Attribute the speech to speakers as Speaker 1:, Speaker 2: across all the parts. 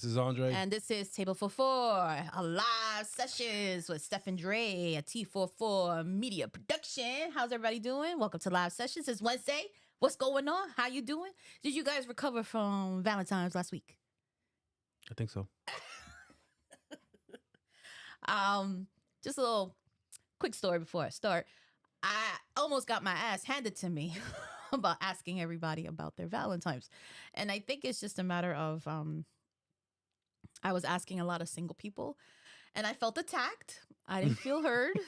Speaker 1: is Andre.
Speaker 2: And this is Table for Four, a live sessions with Steph and Dre, a T44 media production. How's everybody doing? Welcome to Live Sessions. It's Wednesday. What's going on? How you doing? Did you guys recover from Valentine's last week?
Speaker 1: I think so.
Speaker 2: Just a little quick story before I start. I almost got my ass handed to me about asking everybody about their Valentine's. And I think it's just a matter of I was asking a lot of single people and I felt attacked. I didn't feel heard.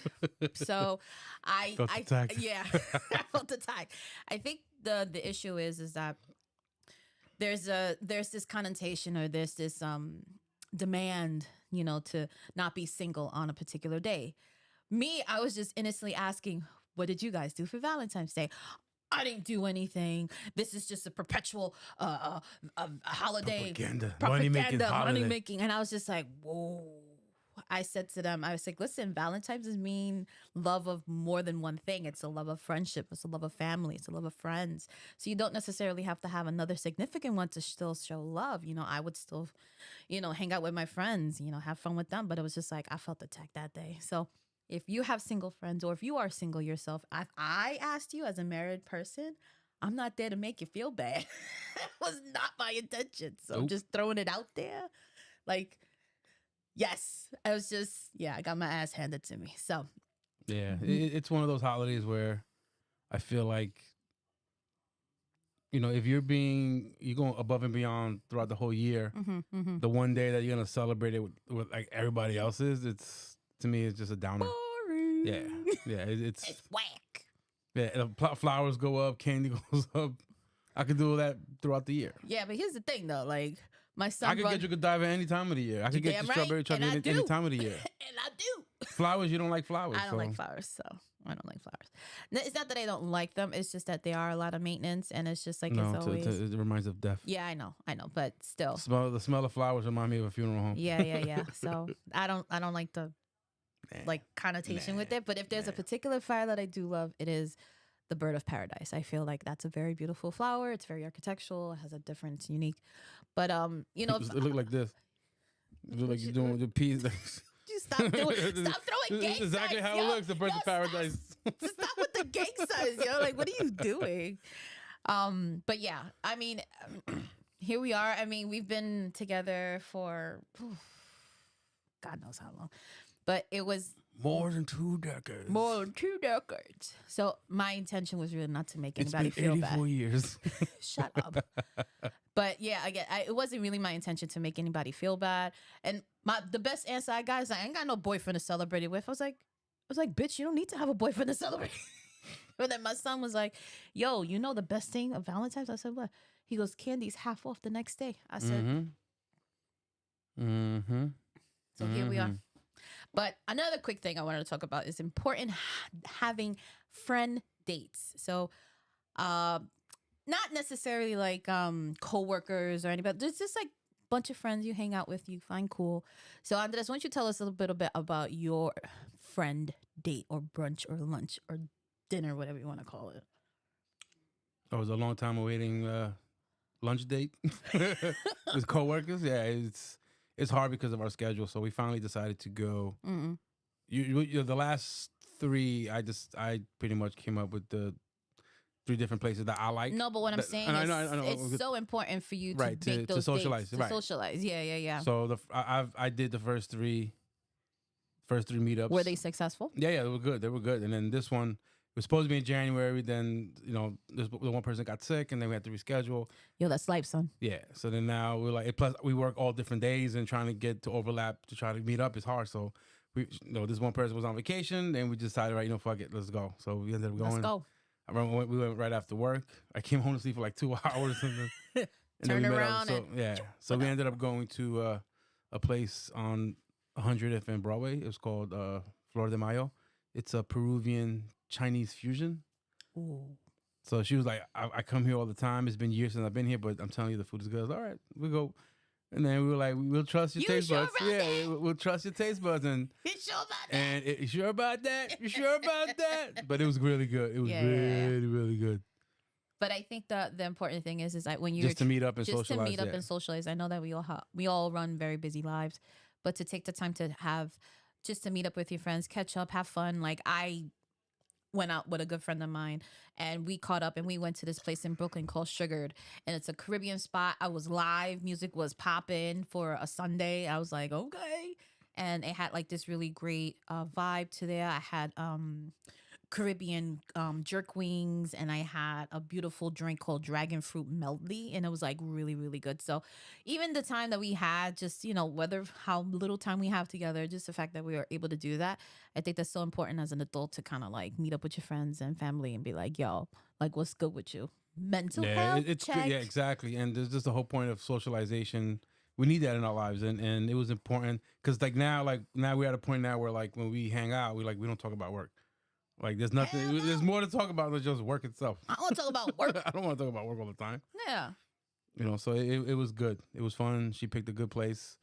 Speaker 2: So I
Speaker 1: felt attacked.
Speaker 2: Yeah, I felt attacked. I think the issue is that there's this connotation or there's this demand, to not be single on a particular day. Me, I was just innocently asking, what did you guys do for Valentine's Day? I didn't do anything. This is just a perpetual holiday.
Speaker 1: Propaganda.
Speaker 2: Money making. And I was just like, whoa. I said to them, I was like, listen, Valentine's is mean love of more than one thing. It's a love of friendship. It's a love of family. It's a love of friends. So you don't necessarily have to have another significant one to still show love. I would still, hang out with my friends, have fun with them. But it was just like, I felt attacked that day. So if you have single friends or if you are single yourself, I asked you as a married person, I'm not there to make you feel bad. It was not my intention. So I'm just throwing it out there. Like, yes, I was just, I got my ass handed to me. So,
Speaker 1: yeah, it's one of those holidays where I feel like, if you're going above and beyond throughout the whole year, the one day that you're going to celebrate it with like everybody else's, to me, it's just a downer.
Speaker 2: Boring.
Speaker 1: Yeah, it's
Speaker 2: whack.
Speaker 1: Yeah, flowers go up, candy goes up. I could do all that throughout the year.
Speaker 2: Yeah, but here's the thing, though. Like, my son...
Speaker 1: I could get you Godiva any time of the year. I could get you strawberry chocolate any time of the year.
Speaker 2: And I do.
Speaker 1: Flowers, you don't like flowers.
Speaker 2: I don't like flowers, so I don't like flowers. It's not that I don't like them. It's just that they are a lot of maintenance, and it's just like it's always...
Speaker 1: it reminds of death.
Speaker 2: Yeah, I know, but still.
Speaker 1: The smell of flowers remind me of a funeral home.
Speaker 2: Yeah. So I don't like the connotation with it. But if there's a particular flower that I do love, it is the bird of paradise. I feel like that's a very beautiful flower. It's very architectural. It has a different, unique. But
Speaker 1: it look like this. It look like you're doing the peas.
Speaker 2: Stop throwing gang signs.
Speaker 1: Exactly how it looks. The bird of paradise.
Speaker 2: Stop with the gang signs, Like, what are you doing? But yeah, I mean, here we are. I mean, we've been together for God knows how long. But it was
Speaker 1: more than 2 decades.
Speaker 2: So my intention was really not to make anybody feel bad.
Speaker 1: 84 years.
Speaker 2: Shut up. But yeah, it wasn't really my intention to make anybody feel bad. And the best answer I got is I ain't got no boyfriend to celebrate it with. I was like, bitch, you don't need to have a boyfriend to celebrate. And then my son was like, yo, the best thing of Valentine's? I said, what? He goes, candy's half off the next day. I said, So here we are. But another quick thing I wanted to talk about is important having friend dates. So not necessarily like co-workers or anybody. There's just like a bunch of friends you hang out with, you find cool. So Andres, why don't you tell us a little bit about your friend date or brunch or lunch or dinner, whatever you want to call it.
Speaker 1: It was a long time awaiting lunch date with co-workers. Yeah, it's hard because of our schedule, so we finally decided to go. The last 3, I pretty much came up with the 3 different places that I like.
Speaker 2: No, but what I'm saying is, I know. It's so important for you to make those
Speaker 1: to socialize,
Speaker 2: dates, to socialize. Yeah.
Speaker 1: So I did the first three meetups.
Speaker 2: Were they successful?
Speaker 1: Yeah, they were good. And then this one, it was supposed to be in January. Then the one person got sick, and then we had to reschedule.
Speaker 2: Yo, that's life, son.
Speaker 1: Yeah. So then now we're like, plus we work all different days, and trying to get to overlap to try to meet up is hard. So this one person was on vacation, and we decided, right, fuck it, let's go. So we ended up going.
Speaker 2: Let's go.
Speaker 1: I remember we went right after work. I came home to sleep for like 2 hours, and then
Speaker 2: turn around.
Speaker 1: So we ended up going to a place on 100th and Broadway. It was called Flor de Mayo. It's a Peruvian Chinese fusion.
Speaker 2: Ooh.
Speaker 1: So she was like, I come here all the time. It's been years since I've been here, but I'm telling you, the food is good. I was, all right, we go. And then we were like, we'll trust your taste buds. Yeah, we'll trust your taste buds. And
Speaker 2: you sure about that?
Speaker 1: And you sure about that? You sure about that? But it was really good. It was really good.
Speaker 2: But I think the important thing is that when you're
Speaker 1: just to meet up and
Speaker 2: just
Speaker 1: socialize.
Speaker 2: to meet up and socialize. I know that we all run very busy lives, but to take the time to have just to meet up with your friends, catch up, have fun. Like I went out with a good friend of mine and we caught up and we went to this place in Brooklyn called Sugared, and it's a Caribbean spot. I was live, music was popping for a Sunday. I was like, okay. And it had like this really great vibe to there. I had Caribbean jerk wings, and I had a beautiful drink called Dragon Fruit Medley, and it was like really, really good. So even the time that we had, just, you know, whether how little time we have together, just the fact that we were able to do that, I think that's so important as an adult to kind of like meet up with your friends and family and be like, yo, like, what's good with you? Mental health
Speaker 1: it's
Speaker 2: check.
Speaker 1: Yeah, exactly. And there's just the whole point of socialization. We need that in our lives, and it was important because like now we're at a point now where like when we hang out, we don't talk about work. Like there's nothing. There's more to talk about than just work itself.
Speaker 2: I don't want to talk about work.
Speaker 1: I don't want to talk about work all the time.
Speaker 2: Yeah.
Speaker 1: You know, so it was good. It was fun. She picked a good place,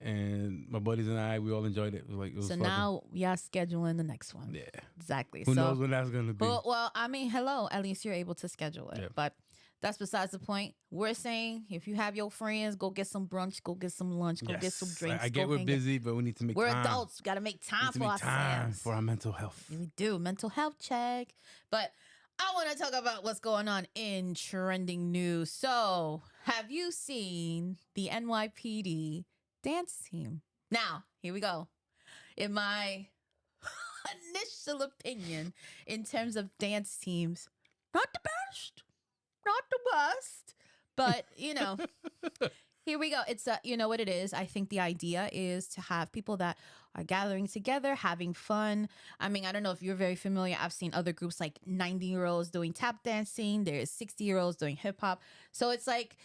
Speaker 1: and my buddies and we all enjoyed it. It was
Speaker 2: so
Speaker 1: fucking,
Speaker 2: now we are scheduling the next one.
Speaker 1: Yeah.
Speaker 2: Exactly.
Speaker 1: Who knows when that's gonna be?
Speaker 2: Well, I mean, hello. At least you're able to schedule it.
Speaker 1: Yeah.
Speaker 2: But that's besides the point. We're saying if you have your friends, go get some brunch, go get some lunch, go get some drinks.
Speaker 1: I get we're busy, but we need to make
Speaker 2: we're
Speaker 1: time.
Speaker 2: We're adults. We got to make time for ourselves.
Speaker 1: Time for our mental health.
Speaker 2: We do. Mental health check. But I want to talk about what's going on in trending news. So have you seen the NYPD dance team? Now, here we go. In my initial opinion, in terms of dance teams, not the best. Not the worst, but you know, here we go. It's you know what it is. I think the idea is to have people that are gathering together, having fun. I mean, I don't know if you're very familiar. I've seen other groups like 90-year-olds doing tap dancing. There's 60-year-olds doing hip hop. So it's like,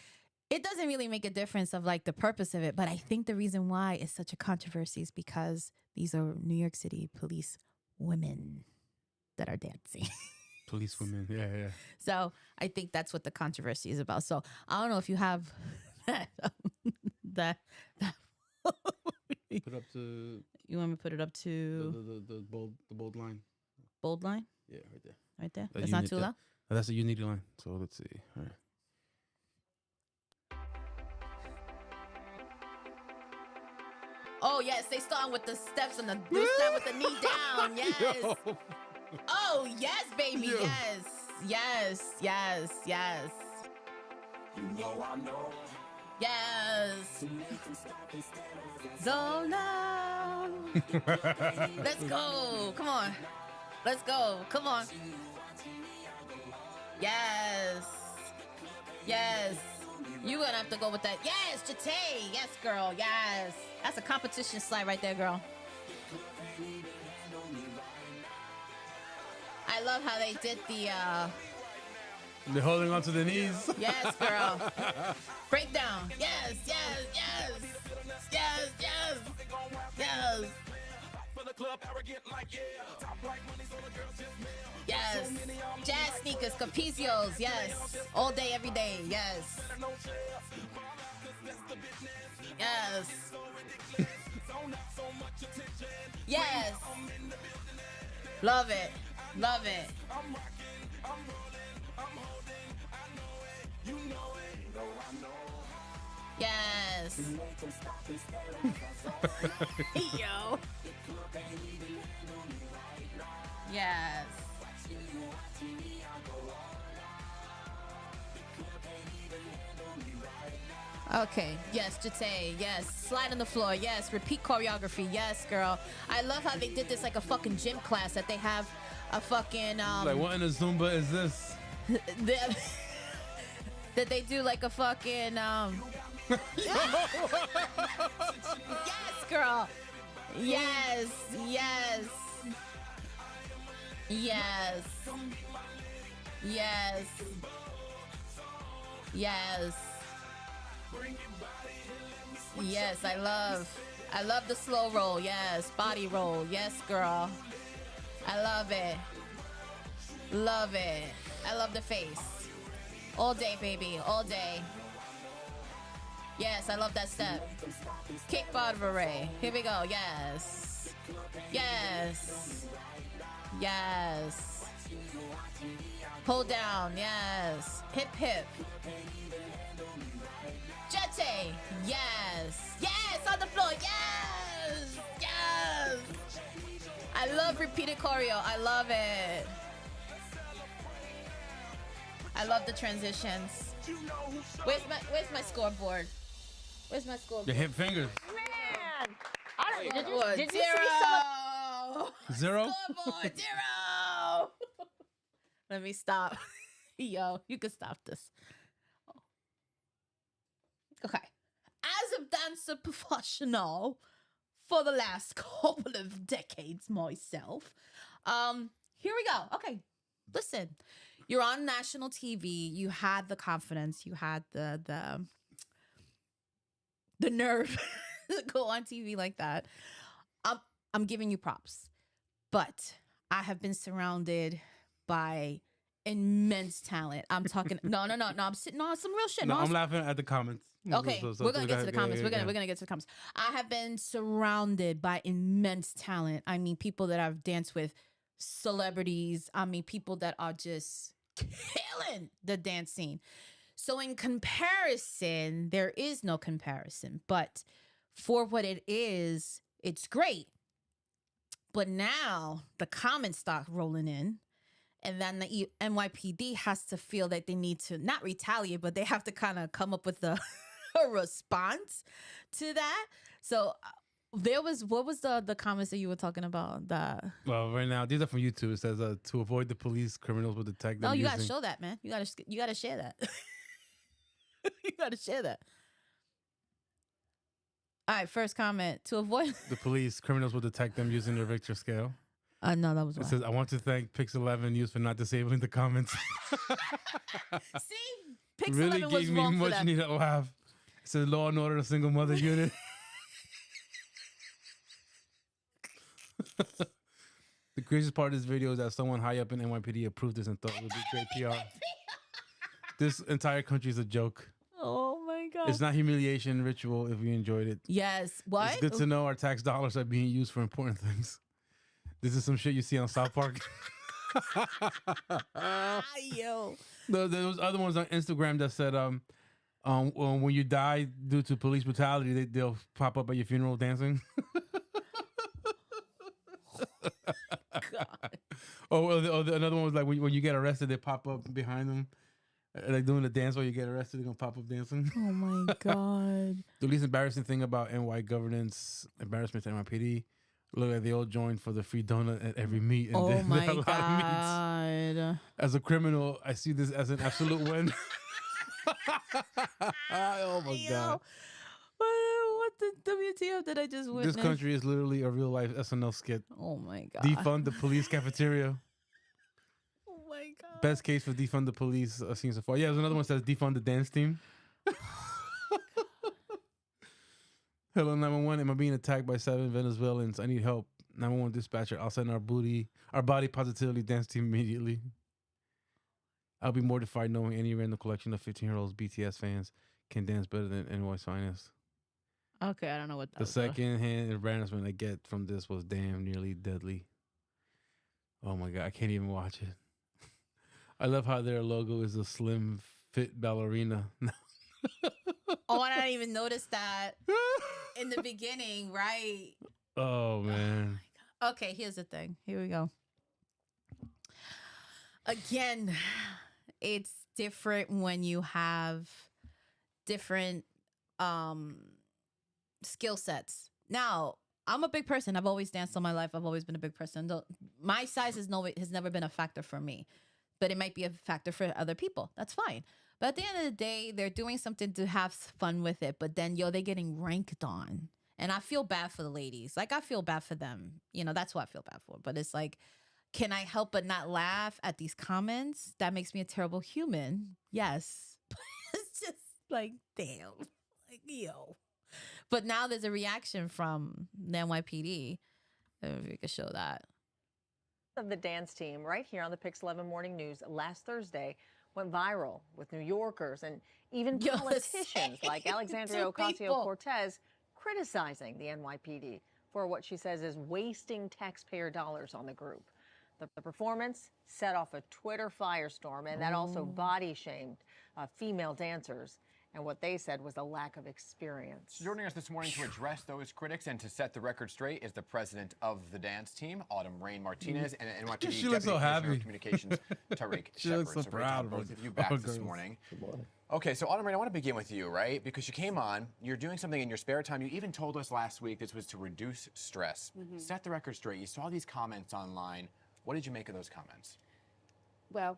Speaker 2: it doesn't really make a difference of like the purpose of it. But I think the reason why it's such a controversy is because these are New York City police women that are dancing.
Speaker 1: Police women, yeah.
Speaker 2: So I think that's what the controversy is about. So I don't know if you have that.
Speaker 1: Put up to.
Speaker 2: You want me to put it up to
Speaker 1: the bold line.
Speaker 2: Bold line?
Speaker 1: Yeah, right there.
Speaker 2: Right there. That's not too loud.
Speaker 1: That's a unity line. So let's see. All right.
Speaker 2: Oh yes, they start with the steps and they start with the knee down. Yes. Yo. Oh, yes, baby. Yeah. Yes. You know I know. Yes. So now. Let's go. Come on. Let's go. Come on. Yes. You're going to have to go with that. Yes, Jate. Yes, girl. Yes. That's a competition slide right there, girl. I love how they did the
Speaker 1: they're holding on to the knees.
Speaker 2: Yes, girl. Breakdown. Yes. Yes. Jazz sneakers, Capicios, yes. All day, every day, yes. Yes. Love it. Yes. Yo. Yes. Okay. Yes, Jate. Yes. Slide on the floor. Yes. Repeat choreography. Yes, girl. I love how they did this like a fucking gym class, that they have a fucking
Speaker 1: like what in a Zumba is this?
Speaker 2: That they do like a fucking Yes, girl. Yes. Yes, I love the slow roll. Yes, body roll. Yes, girl. I love it. I love the face. All day, baby. All day. Yes, I love that step. Kick barbare. Here we go. Yes. Hold down, yes. Hip hip. Jete, yes. Yes, on the floor, yes. Yes. I love repeated choreo. I love it. I love the transitions. Where's my scoreboard? Where's my scoreboard?
Speaker 1: The hip fingers.
Speaker 3: Man, I don't, did you
Speaker 2: Zero.
Speaker 3: see someone?
Speaker 1: Zero?
Speaker 2: Scoreboard, zero. Let me stop. Yo, you can stop this. Okay. As a dancer professional for the last couple of decades myself, here we go. Okay, listen. You're on national TV. You had the confidence. You had the nerve to go on TV like that. I'm giving you props, but I have been surrounded by immense talent. I'm talking no. I'm sitting on some real shit.
Speaker 1: No, I'm laughing at the comments.
Speaker 2: Okay, we're gonna get to the comments. We're gonna get to the comments. I have been surrounded by immense talent. I mean, people that I've danced with, celebrities. I mean, people that are just killing the dance scene. So in comparison, there is no comparison. But for what it is, it's great. But now the comments start rolling in. And then the NYPD has to feel that they need to not retaliate, but they have to kind of come up with a response to that. So what was the comments that you were talking about?
Speaker 1: Well, right now, these are from YouTube. It says, to avoid the police, criminals will detect them.
Speaker 2: No, you got to show that, man. You got to share that. You got to share that. All right, first comment. To avoid
Speaker 1: the police, criminals will detect them using their Richter scale.
Speaker 2: No, that was
Speaker 1: It says, I want to thank Pix11 News for not disabling the comments.
Speaker 2: See? Pix11
Speaker 1: really
Speaker 2: was
Speaker 1: gave me
Speaker 2: wrong for
Speaker 1: much
Speaker 2: them.
Speaker 1: needed laugh. It says, Law and Order, a single mother unit. The craziest part of this video is that someone high up in NYPD approved this and thought it would be great PR. This entire country is a joke.
Speaker 2: Oh my God.
Speaker 1: It's not humiliation ritual if we enjoyed it.
Speaker 2: Yes. What?
Speaker 1: It's good to know our tax dollars are being used for important things. This is some shit you see on South Park.
Speaker 2: Yo.
Speaker 1: There was other ones on Instagram that said, when you die due to police brutality, they'll pop up at your funeral dancing.
Speaker 2: God.
Speaker 1: Another one was like when you get arrested, they pop up behind them, like doing the dance while you get arrested. They're gonna pop up dancing.
Speaker 2: Oh my God.
Speaker 1: The least embarrassing thing about NY governance, embarrassment to NYPD, look like they all joined for the free donut at every meet. And
Speaker 2: Oh my
Speaker 1: a lot of
Speaker 2: God.
Speaker 1: As a criminal, I see this as an absolute win. Oh my God.
Speaker 2: What the WTF did I just witness?
Speaker 1: This country is literally a real life SNL skit.
Speaker 2: Oh my God.
Speaker 1: Defund the police cafeteria.
Speaker 2: Oh my God.
Speaker 1: Best case for defund the police I've seen so far. Yeah, there's another one that says defund the dance team. Hello, 911. Am I being attacked by 7 Venezuelans? I need help. 911 dispatcher. I'll send our body positivity dance team immediately. I'll be mortified knowing any random collection of 15-year-olds BTS fans can dance better than NY's finest.
Speaker 2: Okay, I don't know what that
Speaker 1: The
Speaker 2: was.
Speaker 1: second-hand embarrassment I get from this was damn nearly deadly. Oh my God, I can't even watch it. I love how their logo is a slim fit ballerina.
Speaker 2: Oh, I didn't even notice that in the beginning, right?
Speaker 1: Oh man.
Speaker 2: Okay, here's the thing. Here we go. Again, it's different when you have different skill sets. Now, I'm a big person. I've always danced all my life. I've always been a big person. My size has never been a factor for me, but it might be a factor for other people. That's fine. But at the end of the day, they're doing something to have fun with it. But then, they're getting ranked on. And I feel bad for the ladies. Like, I feel bad for them. That's what I feel bad for. But it's like, can I help but not laugh at these comments? That makes me a terrible human. Yes. It's just like, damn. Like, yo. But now there's a reaction from the NYPD. If we could show that.
Speaker 3: Of the dance team right here on the Pix11 Morning News last Thursday went viral with New Yorkers and even politicians like Alexandria Ocasio-Cortez criticizing the NYPD for what she says is wasting taxpayer dollars on the group. The performance set off a Twitter firestorm, and that also body shamed female dancers. And what they said was a lack of experience.
Speaker 4: Joining us this morning to address those critics and to set the record straight is the president of the dance team, Autumn Rain Martinez, and NYPD
Speaker 1: She looks so happy.
Speaker 4: of Communications, Tariq
Speaker 1: She looks so
Speaker 4: Shepard.
Speaker 1: proud of
Speaker 4: both
Speaker 1: her.
Speaker 4: of you back
Speaker 1: Oh,
Speaker 4: this
Speaker 1: girls.
Speaker 4: morning.
Speaker 5: Good morning.
Speaker 4: Okay, so Autumn Rain, I want to begin with you, right? Because you came on, you're doing something in your spare time. You even told us last week this was to reduce stress. Set the record straight. You saw these comments online. What did you make of those comments?
Speaker 6: Well,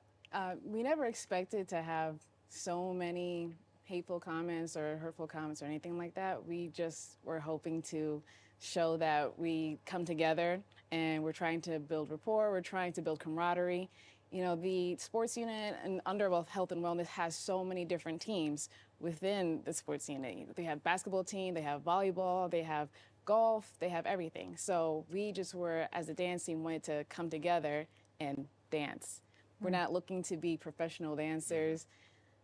Speaker 6: we never expected to have so many hateful comments or hurtful comments or anything like that. We just were hoping to show that we come together and we're trying to build rapport, we're trying to build camaraderie. You know, the sports unit and under Health and Wellness has so many different teams within the sports unit. They have basketball team, they have volleyball, they have golf, they have everything. So we just were, as a dance team, wanted to come together and dance. We're not looking to be professional dancers.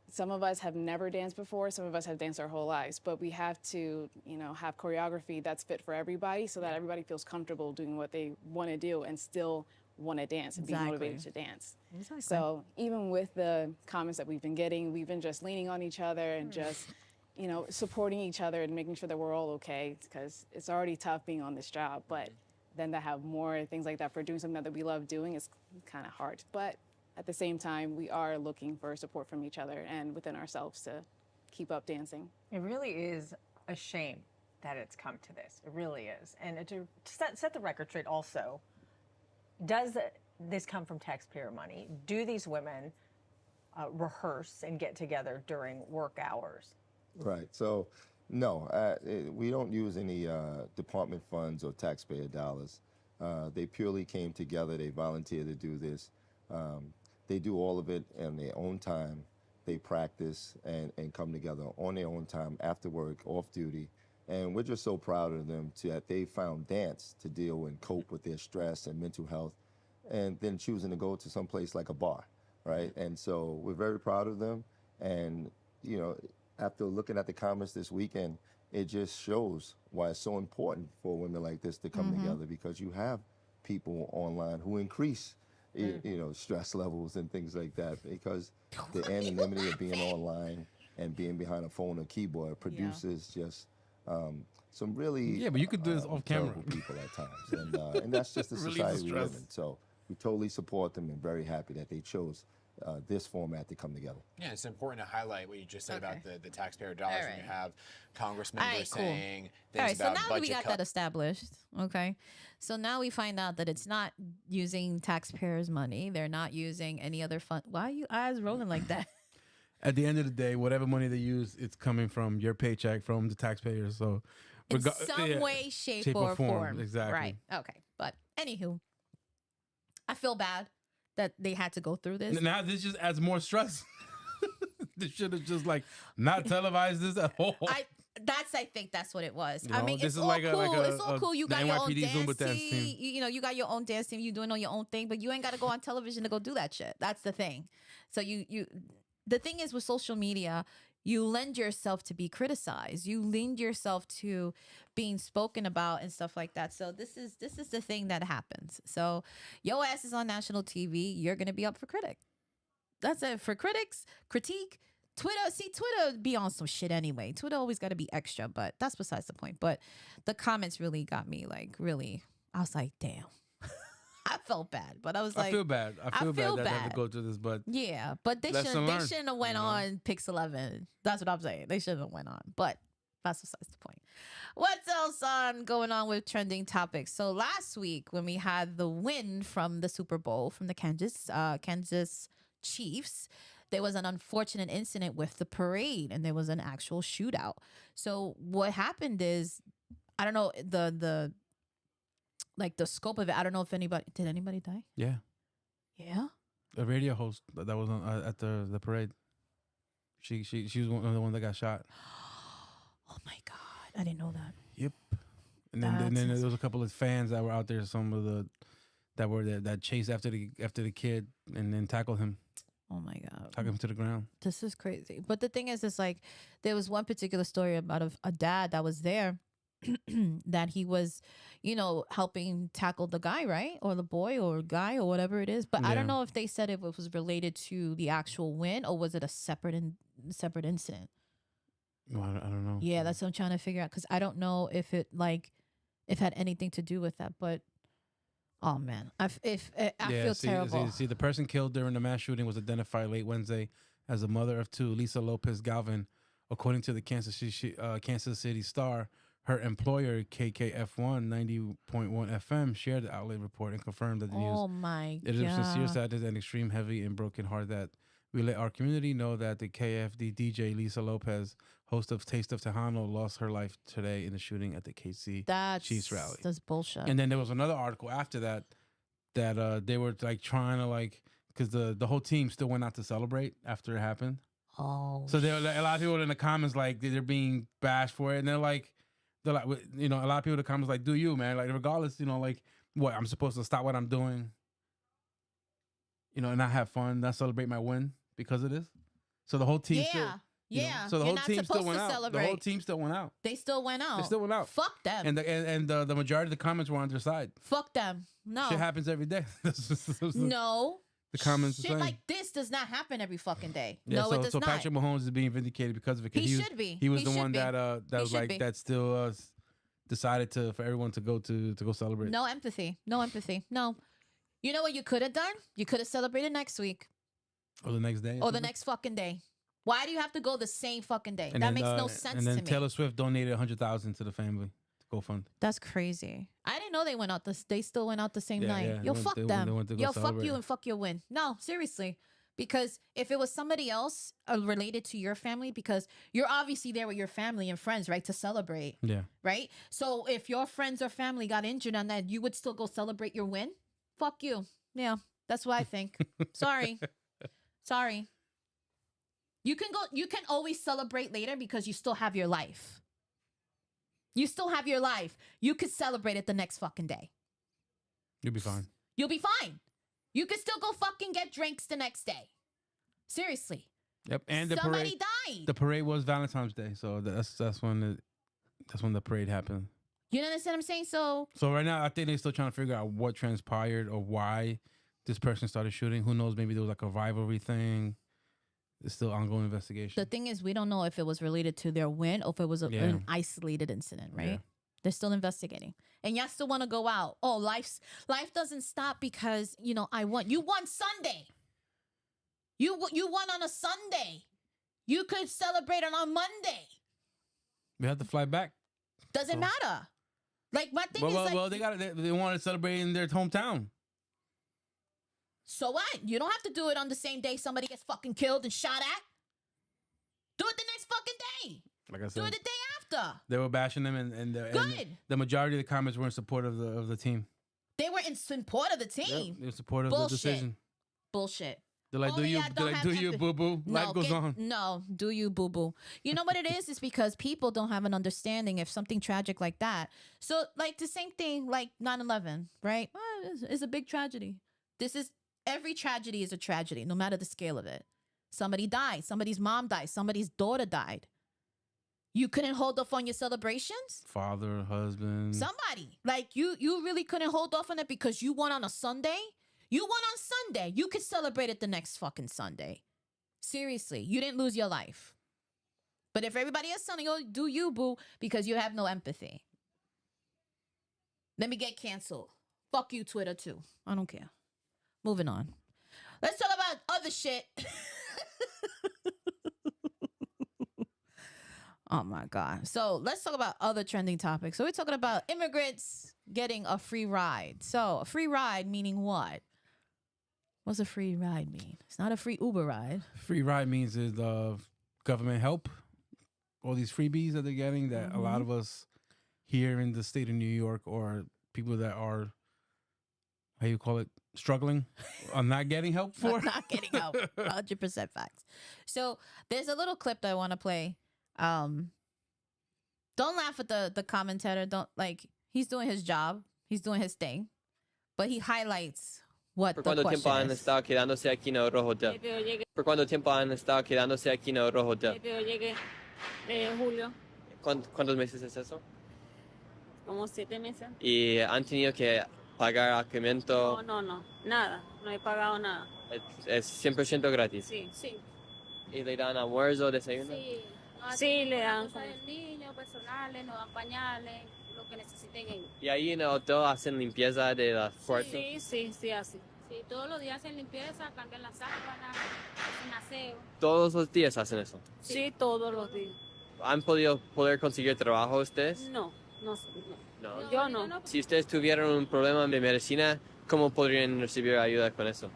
Speaker 6: Some of us have never danced before, some of us have danced our whole lives, but we have to, you know, have choreography that's fit for everybody so that everybody feels comfortable doing what they want to do and still want to dance and be motivated to dance.
Speaker 2: Exactly.
Speaker 6: So even with the comments that we've been getting, we've been just leaning on each other and just, you know, supporting each other and making sure that we're all okay, because it's already tough being on this job, but then to have more things like that for doing something that we love doing is kind of hard. But at the same time, we are looking for support from each other and within ourselves to keep up dancing.
Speaker 3: It really is a shame that it's come to this. It really is. And to set the record straight also, does this come from taxpayer money? Do these women rehearse and get together during work hours?
Speaker 5: Right. So, no, we don't use any department funds or taxpayer dollars. They purely came together. They volunteered to do this. They do all of it in their own time. They practice and come together on their own time, after work, off duty. And we're just so proud of them that they found dance to deal and cope with their stress and mental health, and then choosing to go to some place like a bar, right? And so we're very proud of them. And, you know, after looking at the comments this weekend, it just shows why it's so important for women like this to come together, because you have people online who increase you know, stress levels and things like that, because the anonymity of being online and being behind a phone or keyboard produces just some really
Speaker 1: but you could do this off camera.
Speaker 5: terrible people at times, and that's just the
Speaker 1: Relieve the
Speaker 5: society we live
Speaker 1: stress.
Speaker 5: in. So we totally support them and very happy that they chose this format to come together.
Speaker 4: Yeah, it's important to highlight what you just said about the taxpayer dollars
Speaker 2: All
Speaker 4: when you
Speaker 2: right.
Speaker 4: have Congress members
Speaker 2: cool.
Speaker 4: saying things
Speaker 2: All right, so
Speaker 4: about
Speaker 2: now that
Speaker 4: budget
Speaker 2: we got that established, okay? So now we find out that it's not using taxpayers' money. They're not using any other fund. Why are you eyes rolling like that?
Speaker 1: At the end of the day, whatever money they use, it's coming from your paycheck, from the taxpayers. So,
Speaker 2: In some way, shape, or form.
Speaker 1: Exactly.
Speaker 2: Right. Okay. But anywho, I feel bad that they had to go through this.
Speaker 1: Now this just adds more stress. They should have just like not televised this at all.
Speaker 2: I think that's what it was.
Speaker 1: You
Speaker 2: I
Speaker 1: know,
Speaker 2: mean,
Speaker 1: this
Speaker 2: it's
Speaker 1: is
Speaker 2: all
Speaker 1: like
Speaker 2: cool.
Speaker 1: a
Speaker 2: It's all cool. You
Speaker 1: the
Speaker 2: got your own
Speaker 1: NYPD
Speaker 2: dance
Speaker 1: Zumba dance
Speaker 2: team.
Speaker 1: team.
Speaker 2: You know, you got your own dance team. You doing on your own thing, but you ain't got to go on television to go do that shit. That's the thing. So the thing is with social media, you lend yourself to be criticized. You lend yourself to being spoken about and stuff like that. So this is the thing that happens. So your ass is on national TV. You're gonna be up for critic. That's it for critics. Critique. Twitter be on some shit anyway. Twitter always got to be extra, but that's besides the point. But the comments really got me like really. I was like, damn. I felt bad, but I was like,
Speaker 1: I feel bad. I feel bad that I have to go through this, but
Speaker 2: yeah, but they
Speaker 1: lesson learned,
Speaker 2: shouldn't have went on Pix 11. That's what I'm saying. They shouldn't have went on, but that's besides the point. What else going on with trending topics? So last week when we had the win from the Super Bowl from the Kansas Chiefs, there was an unfortunate incident with the parade and there was an actual shootout. So what happened is, I don't know the scope of it. I don't know if anybody die?
Speaker 1: yeah,
Speaker 2: Yeah.
Speaker 1: a radio host that was on, at the parade. She was the one that got shot.
Speaker 2: Oh my God, I didn't know that.
Speaker 1: Yep. And then there was a couple of fans that were out there. Some of the that chased after the kid and then tackled him.
Speaker 2: Oh my God.
Speaker 1: Took him to the ground.
Speaker 2: This is crazy. But the thing is, it's like there was one particular story about a dad that was there that he was, you know, helping tackle the guy, right? Or the boy or guy or whatever it is. But I don't know if they said it was related to the actual win or was it a separate incident.
Speaker 1: Well, I don't know.
Speaker 2: Yeah, that's what I'm trying to figure out because I don't know if it had anything to do with that. But oh man, I feel terrible.
Speaker 1: See, the person killed during the mass shooting was identified late Wednesday as a mother of two, Lisa Lopez Galvin, according to the Kansas City Star. Her employer, KKF1 90.1 FM, shared the outlet report and confirmed that the news.
Speaker 2: Oh my God!
Speaker 1: It is sincere sadness and extreme heavy and broken heart that we let our community know that the KFD DJ Lisa Lopez, host of Taste of Tejano, lost her life today in the shooting at the KC Chiefs rally.
Speaker 2: That's bullshit.
Speaker 1: And then there was another article after that they were like trying to because the whole team still went out to celebrate after it happened.
Speaker 2: Oh.
Speaker 1: So there were a lot of people in the comments like they're being bashed for it, and they're like, you know, a lot of people in the comments like, do you, man? Like regardless, you know, like what I'm supposed to stop what I'm doing, you know, and not have fun, not celebrate my win because of this. So the whole team still.
Speaker 2: Yeah.
Speaker 1: So the
Speaker 2: You're
Speaker 1: whole
Speaker 2: not
Speaker 1: team still
Speaker 2: supposed
Speaker 1: went
Speaker 2: to
Speaker 1: out.
Speaker 2: celebrate.
Speaker 1: The whole team still went out.
Speaker 2: They still went out.
Speaker 1: They still went out.
Speaker 2: Fuck them.
Speaker 1: And the majority of the comments were on their side.
Speaker 2: Fuck them. No.
Speaker 1: Shit happens every day.
Speaker 2: No.
Speaker 1: The comments
Speaker 2: shit like this does not happen every fucking day.
Speaker 1: Yeah,
Speaker 2: no, it does
Speaker 1: so
Speaker 2: not.
Speaker 1: Patrick Mahomes is being vindicated because of it.
Speaker 2: He should be.
Speaker 1: He was
Speaker 2: He
Speaker 1: the
Speaker 2: should
Speaker 1: one
Speaker 2: be.
Speaker 1: that
Speaker 2: He
Speaker 1: was
Speaker 2: should be.
Speaker 1: that still decided for everyone to go celebrate.
Speaker 2: No empathy. No empathy. No. You know what you could have done? You could have celebrated next week.
Speaker 1: Or the next day.
Speaker 2: Or the next fucking day. Why do you have to go the same fucking day?
Speaker 1: And
Speaker 2: that
Speaker 1: then,
Speaker 2: makes no sense
Speaker 1: and then
Speaker 2: to me.
Speaker 1: Taylor Swift donated $100,000 to the family to GoFund.
Speaker 2: That's crazy. I didn't know they went out. They still went out the same night.
Speaker 1: Yeah,
Speaker 2: Yo, fuck them.
Speaker 1: they went to go
Speaker 2: Yo, fuck
Speaker 1: celebrate.
Speaker 2: you and fuck your win. No, seriously. Because if it was somebody else related to your family, because you're obviously there with your family and friends, right, to celebrate.
Speaker 1: Yeah.
Speaker 2: Right? So if your friends or family got injured on that, you would still go celebrate your win? Fuck you. Yeah, that's what I think. Sorry. You can always celebrate later because you still have your life. You still have your life. You could celebrate it the next fucking day.
Speaker 1: You'll be fine.
Speaker 2: You'll be fine. You could still go fucking get drinks the next day. Seriously.
Speaker 1: Yep. And the
Speaker 2: Somebody
Speaker 1: parade.
Speaker 2: died.
Speaker 1: The parade was Valentine's Day, so that's when the parade happened.
Speaker 2: You understand what I'm saying? So
Speaker 1: right now, I think they're still trying to figure out what transpired or why this person started shooting. Who knows? Maybe there was like a rivalry thing. It's still ongoing investigation.
Speaker 2: the thing is, we don't know if it was related to their win or if it was an isolated incident, right?
Speaker 1: Yeah.
Speaker 2: They're still investigating. And y'all still want to go out. Oh, life doesn't stop because, you know, I won. You won Sunday. You won on a Sunday. You could celebrate it on Monday.
Speaker 1: We have to fly back.
Speaker 2: Doesn't matter. Like, my thing is like...
Speaker 1: Well, they want to celebrate in their hometown.
Speaker 2: So what? You don't have to do it on the same day somebody gets fucking killed and shot at. Do it the next fucking day.
Speaker 1: Like I said.
Speaker 2: Do it the day after.
Speaker 1: They were bashing them, and the majority of the comments were in support of the team.
Speaker 2: They were in support of the team.
Speaker 1: Yep, they were in support of the decision.
Speaker 2: Bullshit.
Speaker 1: They're like, do you, boo boo? Life goes on.
Speaker 2: No, do you, boo boo? You know what it is? It's because people don't have an understanding of something tragic like that. So, like the same thing, like 9/11, right? It's a big tragedy. Every tragedy is a tragedy, no matter the scale of it. Somebody died. Somebody's mom died. Somebody's daughter died. You couldn't hold off on your celebrations?
Speaker 1: Father, husband.
Speaker 2: Somebody. Like, you really couldn't hold off on it because you won on a Sunday? You won on Sunday. You could celebrate it the next fucking Sunday. Seriously. You didn't lose your life. But if everybody else telling you, do you, boo, because you have no empathy. Let me get canceled. Fuck you, Twitter, too. I don't care. Moving on. Let's talk about other shit. Oh my God. So let's talk about other trending topics. So we're talking about immigrants getting a free ride. So a free ride meaning what? What's a free ride mean? It's not a free Uber ride.
Speaker 1: Free ride means is government help. All these freebies that they're getting that a lot of us here in the state of New York or people that are, how you call it, struggling are not getting help for.
Speaker 2: Not getting help. 100% facts. So there's a little clip that I want to play. Don't laugh at the commentator. Don't, like, he's doing his job. He's doing his thing. But he highlights what the question is.
Speaker 7: ¿Por cuánto tiempo han estado quedándose aquí en Rojo Hotel?
Speaker 8: Julio.
Speaker 7: ¿Cuántos meses es eso?
Speaker 8: como 7 meses.
Speaker 7: ¿Y han tenido que pagar alojamiento?
Speaker 8: No, nada, no he pagado nada.
Speaker 7: Es 100% gratis.
Speaker 8: Sí, sí.
Speaker 7: ¿Y le dan almuerzo, desayuno?
Speaker 8: Sí, sí, le dan cosas del niño, personales, nos dan pañales, lo que necesiten ellos.
Speaker 7: ¿Y ahí en el hotel hacen limpieza de las puertas?
Speaker 8: Sí, así. Sí, todos los días hacen limpieza, cambian las sábanas, hacen aseo.
Speaker 7: ¿Todos los días hacen eso?
Speaker 8: Sí, todos los días.
Speaker 7: ¿Han podido conseguir trabajo ustedes?
Speaker 8: No.
Speaker 7: No.
Speaker 8: Yo no.
Speaker 7: Si ustedes tuvieran un problema de medicina, ¿cómo podrían recibir ayuda con eso?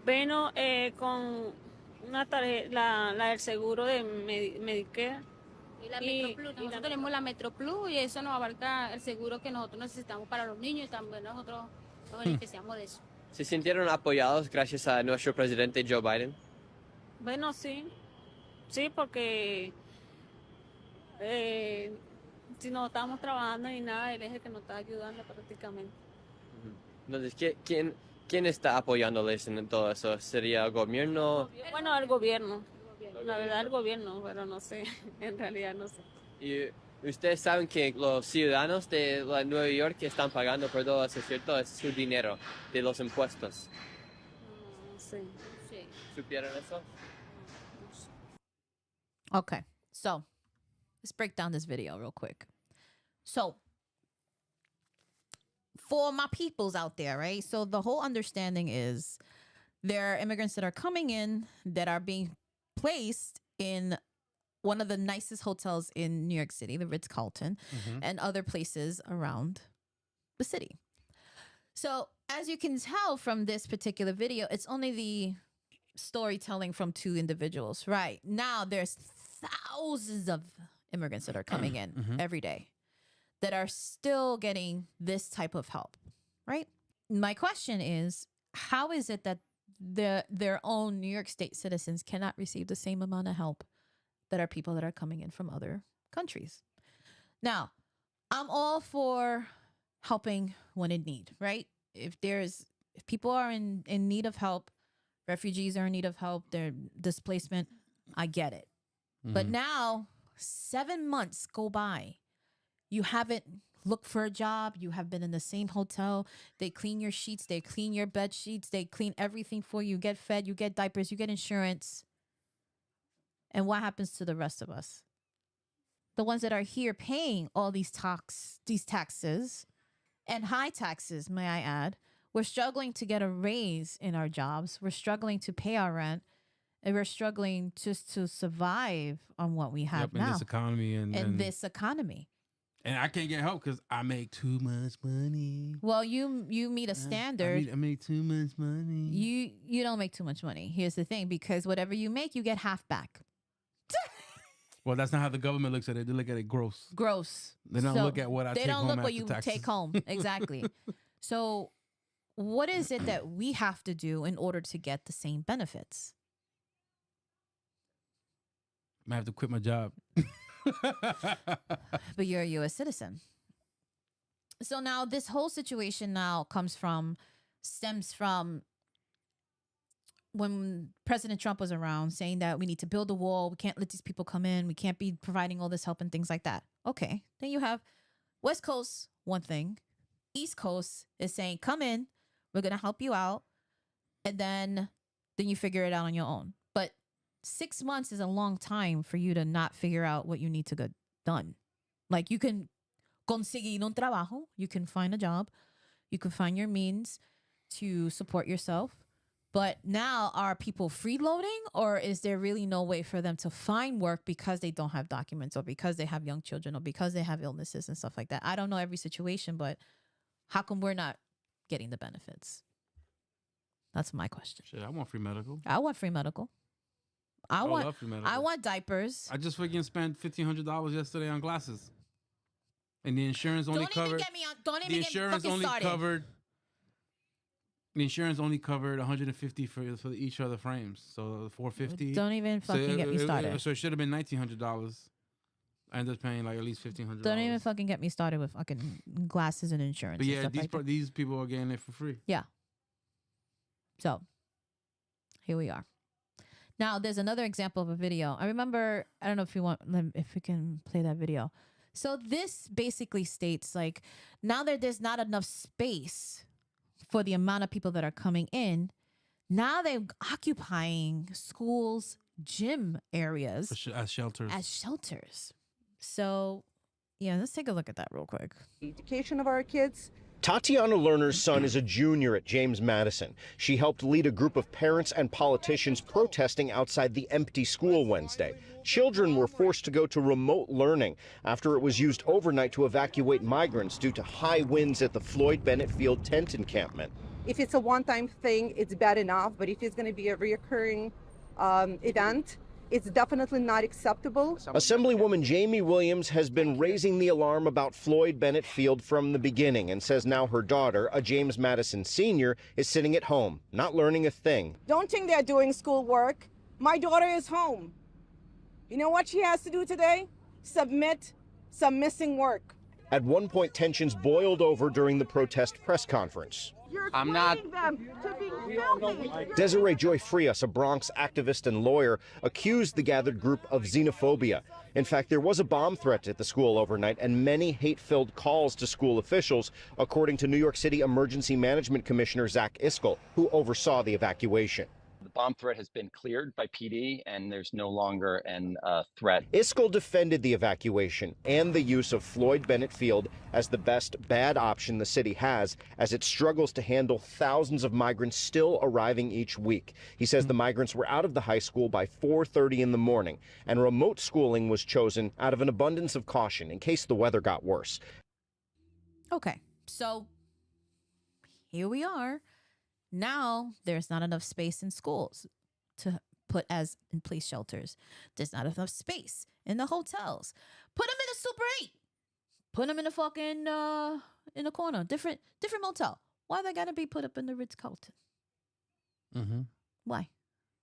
Speaker 8: Bueno, con una tarjeta, la del seguro de Medicare.
Speaker 9: Y la MetroPlus. Nosotros tenemos la MetroPlus y eso nos abarca el seguro que nosotros necesitamos para los niños y también nosotros nos beneficiamos de eso.
Speaker 7: ¿Se sintieron apoyados gracias a nuestro presidente Joe Biden?
Speaker 8: Bueno, sí, porque si no estamos trabajando ni nada, él es el que nos está ayudando prácticamente.
Speaker 7: Entonces, ¿quién está apoyándoles en todo eso? ¿Sería el gobierno?
Speaker 8: Bueno, el gobierno. La verdad, el gobierno, pero no sé, en realidad no sé.
Speaker 7: Y ustedes saben que los ciudadanos de Nueva York que están pagando por todo eso, ¿cierto? Es su dinero, de los impuestos.
Speaker 8: Sí.
Speaker 7: ¿Supieron eso?
Speaker 2: Okay, so let's break down this video real quick. So, for my peoples out there, right? So the whole understanding is there are immigrants that are coming in that are being placed in one of the nicest hotels in New York City, the Ritz-Carlton, and other places around the city. So as you can tell from this particular video, it's only the storytelling from two individuals. Right now, there's thousands of immigrants that are coming in every day that are still getting this type of help, right? My question is, how is it that their own New York State citizens cannot receive the same amount of help that are people that are coming in from other countries? Now, I'm all for helping when in need, right? If people are in need of help, refugees are in need of help, their displacement, I get it. But now 7 months go by. You haven't looked for a job. You have been in the same hotel. They clean your sheets. They clean your bed sheets. They clean everything for you. You get fed. You get diapers. You get insurance. And what happens to the rest of us? The ones that are here paying all these taxes and high taxes, may I add. We're struggling to get a raise in our jobs. We're struggling to pay our rent. And we're struggling just to survive on what we have now.
Speaker 1: In this economy.
Speaker 2: In this economy.
Speaker 1: And I can't get help because I make too much money.
Speaker 2: Well, you meet a standard.
Speaker 1: I make too much money.
Speaker 2: You don't make too much money. Here's the thing, because whatever you make, you get half back.
Speaker 1: Well, that's not how the government looks at it. They look at it gross.
Speaker 2: Gross.
Speaker 1: They don't look at what I take home.
Speaker 2: They don't look what
Speaker 1: after
Speaker 2: you
Speaker 1: taxes.
Speaker 2: take home. Exactly. So what is it that we have to do in order to get the same benefits?
Speaker 1: I have to quit my job.
Speaker 2: But you're a U.S. citizen. So now this whole situation now stems from when President Trump was around saying that we need to build a wall. We can't let these people come in. We can't be providing all this help and things like that. Okay. Then you have West Coast, one thing. East Coast is saying, come in. We're going to help you out. And then you figure it out on your own. But 6 months is a long time for you to not figure out what you need to get done. Like, you can conseguir un trabajo. You can find a job. You can find your means to support yourself. But now, are people freeloading, or is there really no way for them to find work because they don't have documents, or because they have young children, or because they have illnesses and stuff like that? I don't know every situation, but how come we're not getting the benefits? That's my question.
Speaker 1: Shit, I want free medical.
Speaker 2: I want free medical. I
Speaker 1: love free medical.
Speaker 2: I want diapers.
Speaker 1: I just freaking spent $1,500 yesterday on glasses, and the insurance only covered.
Speaker 2: Don't even get me started.
Speaker 1: The insurance only covered $150 for each other frames, so $450.
Speaker 2: Don't even fucking get me started.
Speaker 1: So it should have been $1,900. I ended up paying like at least $1,500.
Speaker 2: Don't even fucking get me started with fucking glasses and insurance.
Speaker 1: But yeah,
Speaker 2: and stuff
Speaker 1: these people are getting it for free.
Speaker 2: Yeah. So here we are. Now there's another example of a video. I remember. I don't know if we can play that video. So this basically states like now that there's not enough space for the amount of people that are coming in, now they're occupying schools, gym areas
Speaker 1: As shelters.
Speaker 2: as shelters. So, yeah, let's take a look at that real quick.
Speaker 10: Education of our kids.
Speaker 11: Tatiana Lerner's son is a junior at James Madison. She helped lead a group of parents and politicians protesting outside the empty school Wednesday. Children were forced to go to remote learning after it was used overnight to evacuate migrants due to high winds at the Floyd Bennett Field tent encampment.
Speaker 10: If it's a one-time thing, it's bad enough, but if it's going to be a reoccurring event, it's definitely not acceptable.
Speaker 11: Assemblywoman Jamie Williams has been raising the alarm about Floyd Bennett Field from the beginning and says now her daughter, a James Madison senior, is sitting at home, not learning a thing.
Speaker 10: Don't think they're doing schoolwork. My daughter is home. You know what she has to do today? Submit some missing work.
Speaker 11: At one point, tensions boiled over during the protest press conference.
Speaker 10: I'm not. Them to be filthy.
Speaker 11: Desiree Joy Frias, a Bronx activist and lawyer, accused the gathered group of xenophobia. In fact, there was a bomb threat at the school overnight and many hate-filled calls to school officials, according to New York City Emergency Management Commissioner Zach Iskel, who oversaw the evacuation.
Speaker 12: The bomb threat has been cleared by PD, and there's no longer an threat.
Speaker 11: Iskel defended the evacuation and the use of Floyd Bennett Field as the best bad option the city has as it struggles to handle thousands of migrants still arriving each week. He says the migrants were out of the high school by 4:30 in the morning, and remote schooling was chosen out of an abundance of caution in case the weather got worse.
Speaker 2: Okay, so here we are. Now there's not enough space in schools to put as in police shelters. There's not enough space in the hotels. Put them in a Super 8. Put them in a fucking in a corner, different motel. Why they gotta be put up in the Ritz-Carlton?
Speaker 1: Mm-hmm.
Speaker 2: Why?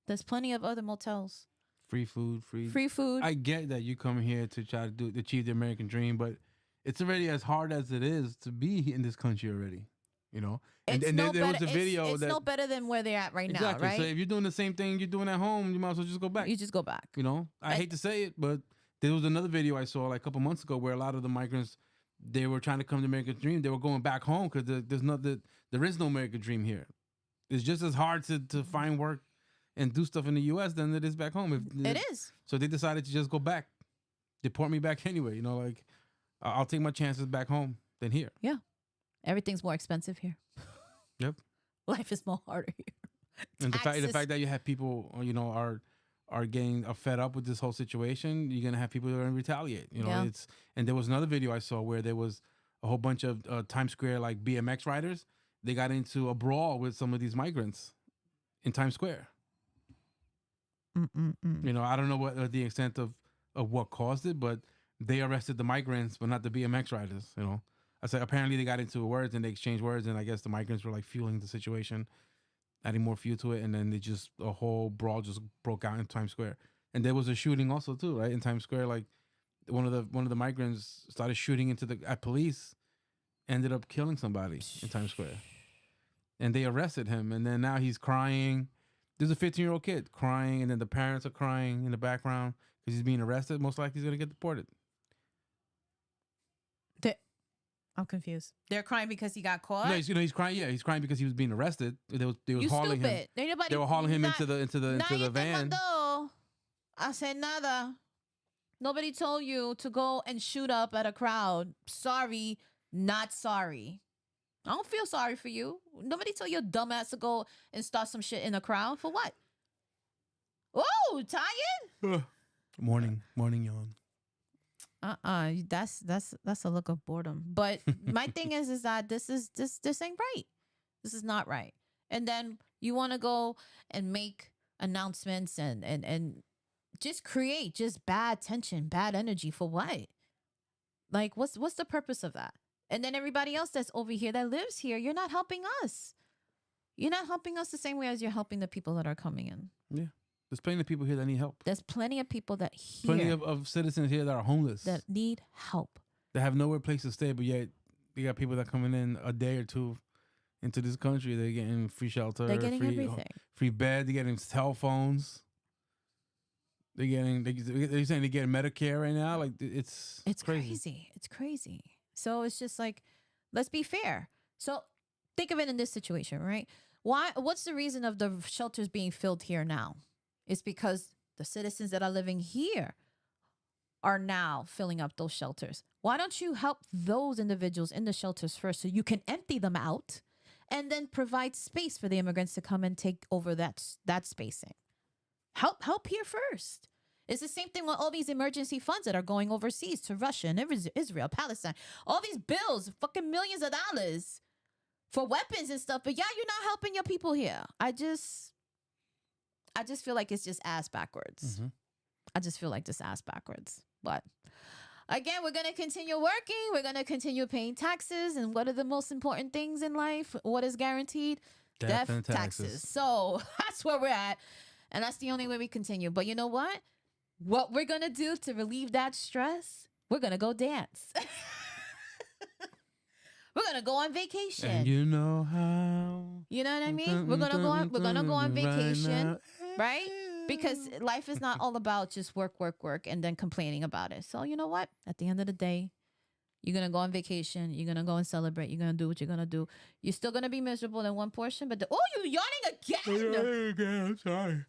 Speaker 2: There's plenty of other motels.
Speaker 1: Free food,
Speaker 2: Free food.
Speaker 1: I get that you come here to try to achieve the American dream, but it's already as hard as it is to be in this country already. You know, and there was a video
Speaker 2: it's no better than where they're at right now, right?
Speaker 1: So if you're doing the same thing you're doing at home, you might as well just go back.
Speaker 2: You just go back.
Speaker 1: You know, I hate to say it, but there was another video I saw like a couple months ago where a lot of the migrants, they were trying to come to American Dream. They were going back home because there is no American Dream here. It's just as hard to find work and do stuff in the U.S. than it is back home.
Speaker 2: It is.
Speaker 1: So they decided to just go back, deport me back anyway. You know, like I'll take my chances back home than here.
Speaker 2: Yeah, everything's more expensive here.
Speaker 1: Yep.
Speaker 2: Life is more harder here.
Speaker 1: And the fact that you have people, you know, are fed up with this whole situation, you're gonna have people that are gonna retaliate. You know, and there was another video I saw where there was a whole bunch of Times Square like BMX riders. They got into a brawl with some of these migrants in Times Square. You know, I don't know what the extent of what caused it, but they arrested the migrants, but not the BMX riders. You know. I said apparently they got into words and they exchanged words, and I guess the migrants were like fueling the situation, adding more fuel to it, and then a whole brawl just broke out in Times Square. And there was a shooting also too, right, in Times Square. Like one of the migrants started shooting at police, ended up killing somebody in Times Square, and they arrested him. And then now he's crying. There's a 15-year-old kid crying, and then the parents are crying in the background because he's being arrested. Most likely he's gonna get deported.
Speaker 2: I'm confused. They're crying because he got caught.
Speaker 1: No, he's crying. Yeah, he's crying because he was being arrested. They was hauling him. They were hauling him into the van.
Speaker 2: I said nada. Nobody told you to go and shoot up at a crowd. Sorry, not sorry. I don't feel sorry for you. Nobody told your dumb ass to go and start some shit in a crowd for what? Oh, tired?
Speaker 1: Morning yawn.
Speaker 2: That's a look of boredom. But my thing is that this ain't right. This is not right. And then you want to go and make announcements and just create just bad tension, bad energy for what? Like what's the purpose of that? And then everybody else that's over here that lives here, you're not helping us. You're not helping us the same way as you're helping the people that are coming in.
Speaker 1: Yeah. There's plenty of people here that need help.
Speaker 2: There's plenty of people that
Speaker 1: plenty of citizens here that are homeless.
Speaker 2: That need help.
Speaker 1: They have nowhere place to stay, but yet you got people that coming in a day or two into this country. They're getting free shelter.
Speaker 2: They're getting everything.
Speaker 1: Free bed. They're getting cell phones. They're saying they're getting Medicare right now. Like it's
Speaker 2: crazy. It's crazy. So it's just like, let's be fair. So think of it in this situation, right? What's the reason of the shelters being filled here now? It's because the citizens that are living here are now filling up those shelters. Why don't you help those individuals in the shelters first so you can empty them out and then provide space for the immigrants to come and take over that spacing? Help here first. It's the same thing with all these emergency funds that are going overseas to Russia and Israel, Palestine. All these bills, fucking millions of dollars for weapons and stuff. But yeah, you're not helping your people here. I just feel like it's just ass backwards.
Speaker 1: Mm-hmm.
Speaker 2: I just feel like just ass backwards. But again, we're going to continue working. We're going to continue paying taxes. And what are the most important things in life? What is guaranteed?
Speaker 1: Death and taxes.
Speaker 2: So that's where we're at. And that's the only way we continue. But you know what? What we're going to do to relieve that stress, we're going to go dance. We're going to go on vacation.
Speaker 1: And you know how.
Speaker 2: You know what I mean? We're going to go on vacation, right? Because life is not all about just work, and then complaining about it. So you know what? At the end of the day, you're going to go on vacation. You're going to go and celebrate. You're going to do what you're going to do. You're still going to be miserable in one portion, but you're yawning again.
Speaker 1: I'm sorry.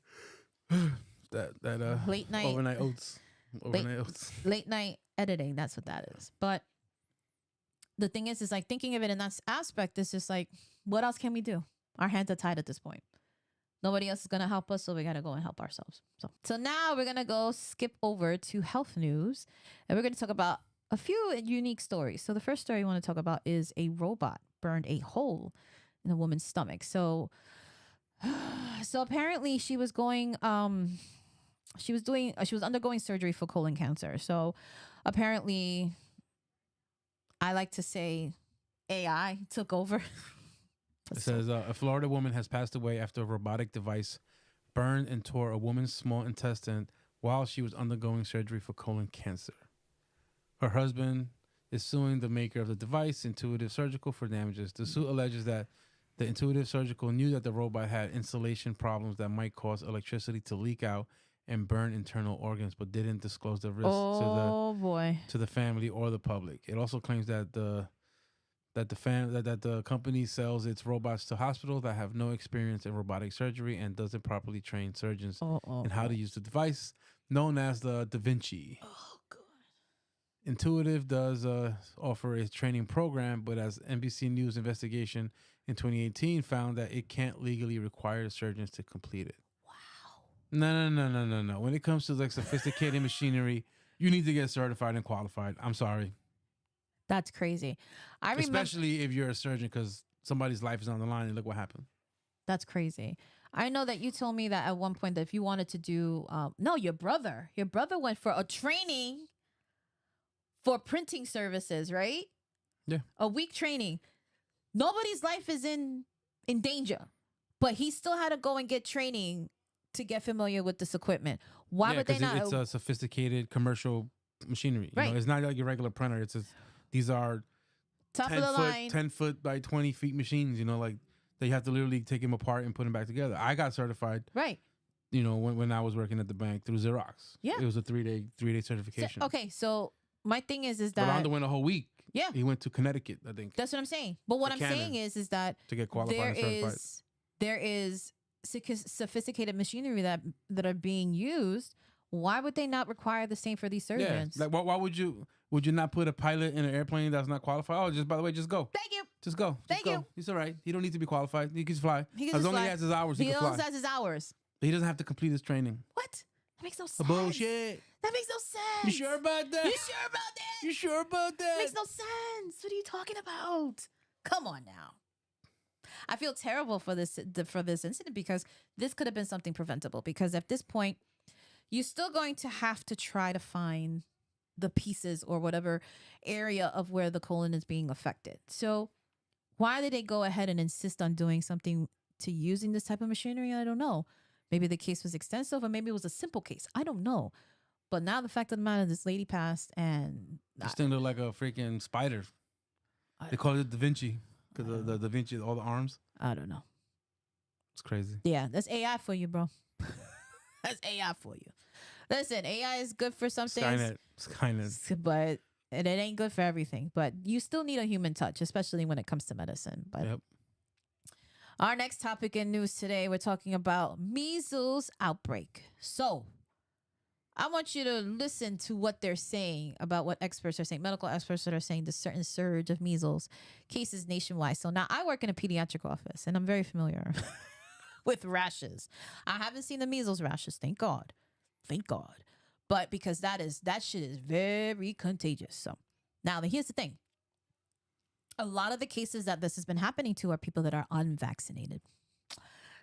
Speaker 1: that
Speaker 2: late night
Speaker 1: overnight oats.
Speaker 2: Late night editing. That's what that is. But the thing is like thinking of it in that aspect is just like, what else can we do? Our hands are tied at this point. Nobody else is going to help us, so we got to go and help ourselves. So now we're going to go skip over to health news, and we're going to talk about a few unique stories. So the first story I want to talk about is a robot burned a hole in a woman's stomach. So apparently she was undergoing surgery for colon cancer. So apparently, I like to say AI took over.
Speaker 1: It says a Florida woman has passed away after a robotic device burned and tore a woman's small intestine while she was undergoing surgery for colon cancer. Her husband is suing the maker of the device, Intuitive Surgical, for damages. The suit alleges that the Intuitive Surgical knew that the robot had insulation problems that might cause electricity to leak out and burn internal organs, but didn't disclose the risk to the family or the public. It also claims that the company sells its robots to hospitals that have no experience in robotic surgery and doesn't properly train surgeons in how to use the device, known as the Da Vinci.
Speaker 2: Oh, God.
Speaker 1: Intuitive does offer a training program, but as NBC News investigation in 2018 found that it can't legally require surgeons to complete it. Wow. No. When it comes to like sophisticated machinery, you need to get certified and qualified. I'm sorry.
Speaker 2: That's crazy.
Speaker 1: Especially if you're a surgeon, because somebody's life is on the line and look what happened.
Speaker 2: That's crazy. I know that you told me that at one point that if you wanted to do, your brother went for a training for printing services, right?
Speaker 1: Yeah.
Speaker 2: A week training. Nobody's life is in danger, but he still had to go and get training to get familiar with this equipment. Why would they not?
Speaker 1: It's a sophisticated commercial machinery.
Speaker 2: Right.
Speaker 1: You know, it's not like your regular printer. These are
Speaker 2: top of the line,
Speaker 1: 10 foot by 20 feet machines, you know, like they have to literally take them apart and put them back together. I got certified,
Speaker 2: right?
Speaker 1: You know, when I was working at the bank through Xerox.
Speaker 2: Yeah.
Speaker 1: It was a 3-day certification.
Speaker 2: So my thing is that.
Speaker 1: But I underwent a whole week.
Speaker 2: Yeah.
Speaker 1: He went to Connecticut, I think.
Speaker 2: That's what I'm saying. But what I'm saying is that
Speaker 1: to get qualified and certified.
Speaker 2: There is sophisticated machinery that are being used. Why would they not require the same for these surgeons?
Speaker 1: Yeah. Like, why would you not put a pilot in an airplane that's not qualified? Oh, by the way, just go.
Speaker 2: Thank you.
Speaker 1: Just go.
Speaker 2: Thank you.
Speaker 1: He's all right. He don't need to be qualified. He can just fly.
Speaker 2: As
Speaker 1: long as he has his hours, he can fly.
Speaker 2: He has his hours.
Speaker 1: He doesn't have to complete his training.
Speaker 2: What? That makes no sense.
Speaker 1: Bullshit.
Speaker 2: That makes no sense.
Speaker 1: You sure about that? You sure about that?
Speaker 2: Makes no sense. What are you talking about? Come on now. I feel terrible for this incident because this could have been something preventable. Because at this point, you're still going to have to try to find the pieces or whatever area of where the colon is being affected. So why did they go ahead and insist on doing something to using this type of machinery? I don't know. Maybe the case was extensive or maybe it was a simple case. I don't know. But now the fact of the matter, this lady passed and...
Speaker 1: This thing looked like a freaking spider. They call it Da Vinci because the Da Vinci, all the arms.
Speaker 2: I don't know.
Speaker 1: It's crazy.
Speaker 2: Yeah, that's AI for you, bro. That's AI for you. Listen, AI is good for some things.
Speaker 1: Skynet.
Speaker 2: But and it ain't good for everything. But you still need a human touch, especially when it comes to medicine. But
Speaker 1: Yep.
Speaker 2: our next topic in news today, we're talking about measles outbreak. So I want you to listen to what they're saying about what experts are saying, medical experts that are saying the certain surge of measles cases nationwide. So now I work in a pediatric office and I'm very familiar with rashes. I haven't seen the measles rashes, thank God. Thank God. But because that shit is very contagious. So now here's the thing. A lot of the cases that this has been happening to are people that are unvaccinated.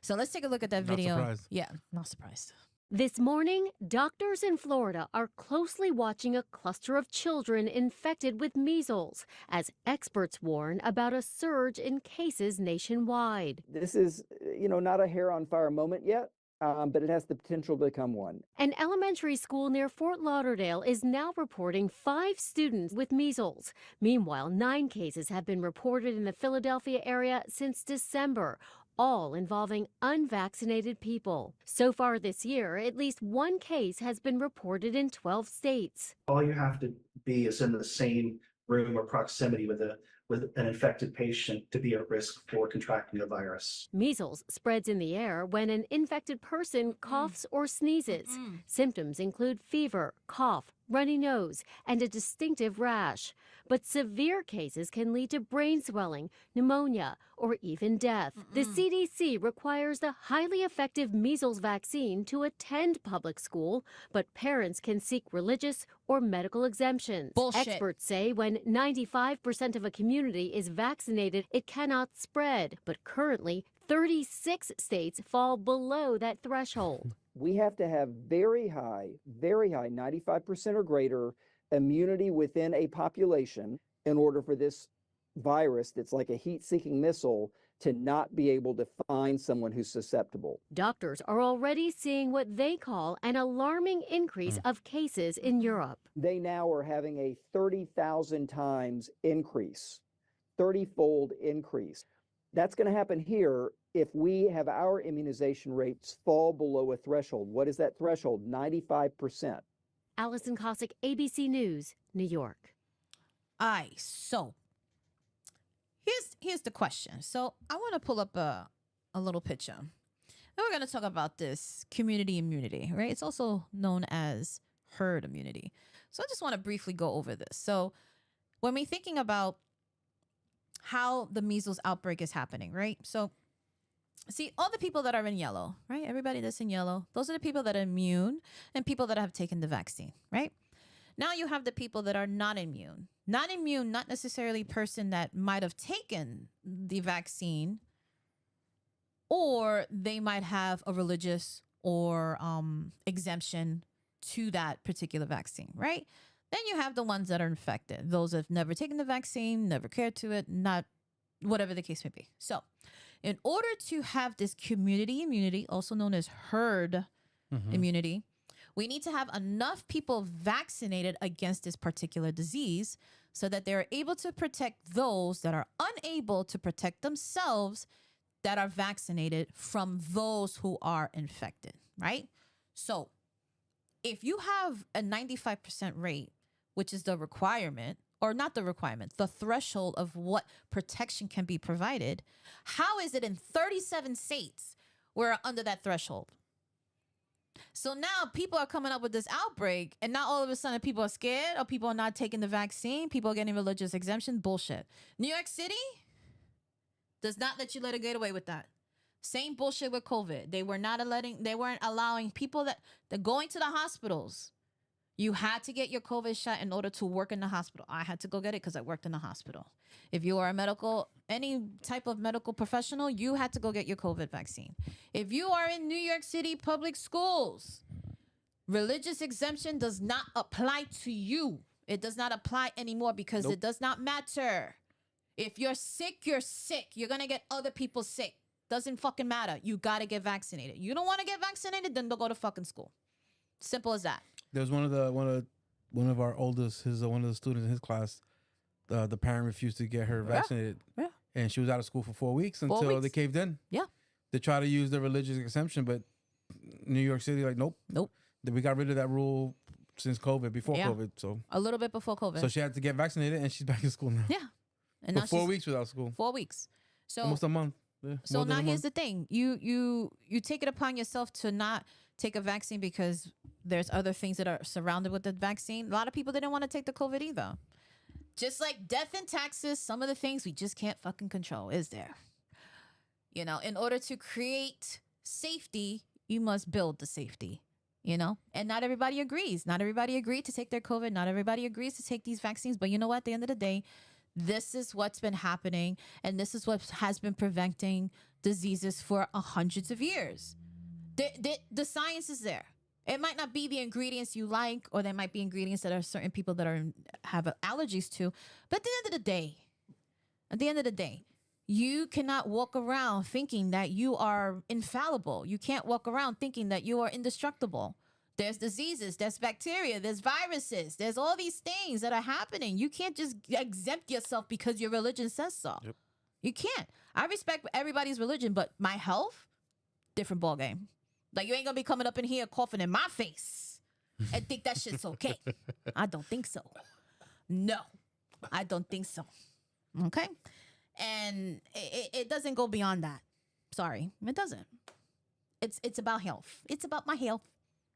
Speaker 2: So let's take a look at that video.
Speaker 1: Surprised.
Speaker 2: Yeah, not surprised.
Speaker 13: This morning, doctors in Florida are closely watching a cluster of children infected with measles as experts warn about a surge in cases nationwide.
Speaker 14: This is, not a hair on fire moment yet, but it has the potential to become one.
Speaker 13: An elementary school near Fort Lauderdale is now reporting 5 students with measles. Meanwhile, 9 cases have been reported in the Philadelphia area since December, all involving unvaccinated people. So far this year, at least 1 case has been reported in 12 states.
Speaker 15: All you have to be is in the same room or proximity with an infected patient to be at risk for contracting the virus.
Speaker 13: Measles spreads in the air when an infected person coughs or sneezes. Symptoms include fever, cough, runny nose, and a distinctive rash. But severe cases can lead to brain swelling, pneumonia, or even death. The CDC requires a highly effective measles vaccine to attend public school, but parents can seek religious or medical exemptions.
Speaker 2: Bullshit.
Speaker 13: Experts say when 95% of a community is vaccinated, it cannot spread. But currently, 36 states fall below that threshold.
Speaker 14: We have to have very high, 95% or greater immunity within a population in order for this virus that's like a heat-seeking missile to not be able to find someone who's susceptible.
Speaker 13: Doctors are already seeing what they call an alarming increase of cases in Europe.
Speaker 14: They now are having a 30,000 times increase, 30-fold increase. That's going to happen here if we have our immunization rates fall below a threshold. What is that threshold? 95%.
Speaker 13: Allison Cossack, ABC News, New York.
Speaker 2: So here's the question. So I want to pull up a little picture. And we're going to talk about this community immunity, right? It's also known as herd immunity. So I just want to briefly go over this. So when we're thinking about how the measles outbreak is happening, right? So see, all the people that are in yellow, right? Everybody that's in yellow, those are the people that are immune and people that have taken the vaccine, right? Now you have the people that are not immune. Not immune, not necessarily person that might have taken the vaccine, or they might have a religious or exemption to that particular vaccine, right? Then you have the ones that are infected. Those that have never taken the vaccine, never cared to it, not whatever the case may be. So in order to have this community immunity, also known as herd immunity, we need to have enough people vaccinated against this particular disease so that they're able to protect those that are unable to protect themselves that are vaccinated from those who are infected, right? So if you have a 95% rate, which is the requirement, or not the requirement, the threshold of what protection can be provided, how is it in 37 states we're under that threshold? So now people are coming up with this outbreak, and now all of a sudden people are scared, or people are not taking the vaccine, people are getting religious exemption. Bullshit. New York City does not let you let it get away with that. Same bullshit with COVID. They weren't allowing people that going to the hospitals. You had to get your COVID shot in order to work in the hospital. I had to go get it because I worked in the hospital. If you are any type of medical professional, you had to go get your COVID vaccine. If you are in New York City public schools, religious exemption does not apply to you. It does not apply anymore because it does not matter. If you're sick, you're sick. You're going to get other people sick. Doesn't fucking matter. You got to get vaccinated. You don't want to get vaccinated, then don't go to fucking school. Simple as that.
Speaker 1: There's one of our oldest, one of the students in his class. The parent refused to get her vaccinated.
Speaker 2: Yeah.
Speaker 1: And she was out of school for 4 weeks until they caved in.
Speaker 2: Yeah.
Speaker 1: They try to use the religious exemption, but New York City, like, nope. We got rid of that rule since COVID, before
Speaker 2: Yeah.
Speaker 1: COVID. So
Speaker 2: A little bit before COVID.
Speaker 1: so she had to get vaccinated, and she's back in school now.
Speaker 2: Yeah. And
Speaker 1: For
Speaker 2: now
Speaker 1: 4
Speaker 2: she's
Speaker 1: weeks without school.
Speaker 2: 4 weeks. So
Speaker 1: Almost a month. Yeah,
Speaker 2: So
Speaker 1: more than
Speaker 2: now
Speaker 1: a
Speaker 2: here's
Speaker 1: month.
Speaker 2: the thing. You take it upon yourself to not take a vaccine because there's other things that are surrounded with the vaccine. A lot of people didn't want to take the COVID either. Just like death and taxes, some of the things we just can't fucking control, is there? You know, in order to create safety, you must build the safety, you know? And not everybody agrees. Not everybody agreed to take their COVID. Not everybody agrees to take these vaccines. But you know what? At the end of the day, this is what's been happening, and this is what has been preventing diseases for hundreds of years. The science is there. It might not be the ingredients you like, or there might be ingredients that are certain people that have allergies to. But at the end of the day, you cannot walk around thinking that you are infallible. You can't walk around thinking that you are indestructible. There's diseases, there's bacteria, there's viruses, there's all these things that are happening. You can't just exempt yourself because your religion says so.
Speaker 1: Yep.
Speaker 2: You can't. I respect everybody's religion, but my health, different ballgame. Like, you ain't gonna be coming up in here coughing in my face and think that shit's okay. I don't think so. No, I don't think so. Okay? And it doesn't go beyond that. Sorry, it doesn't. It's about health. It's about my health.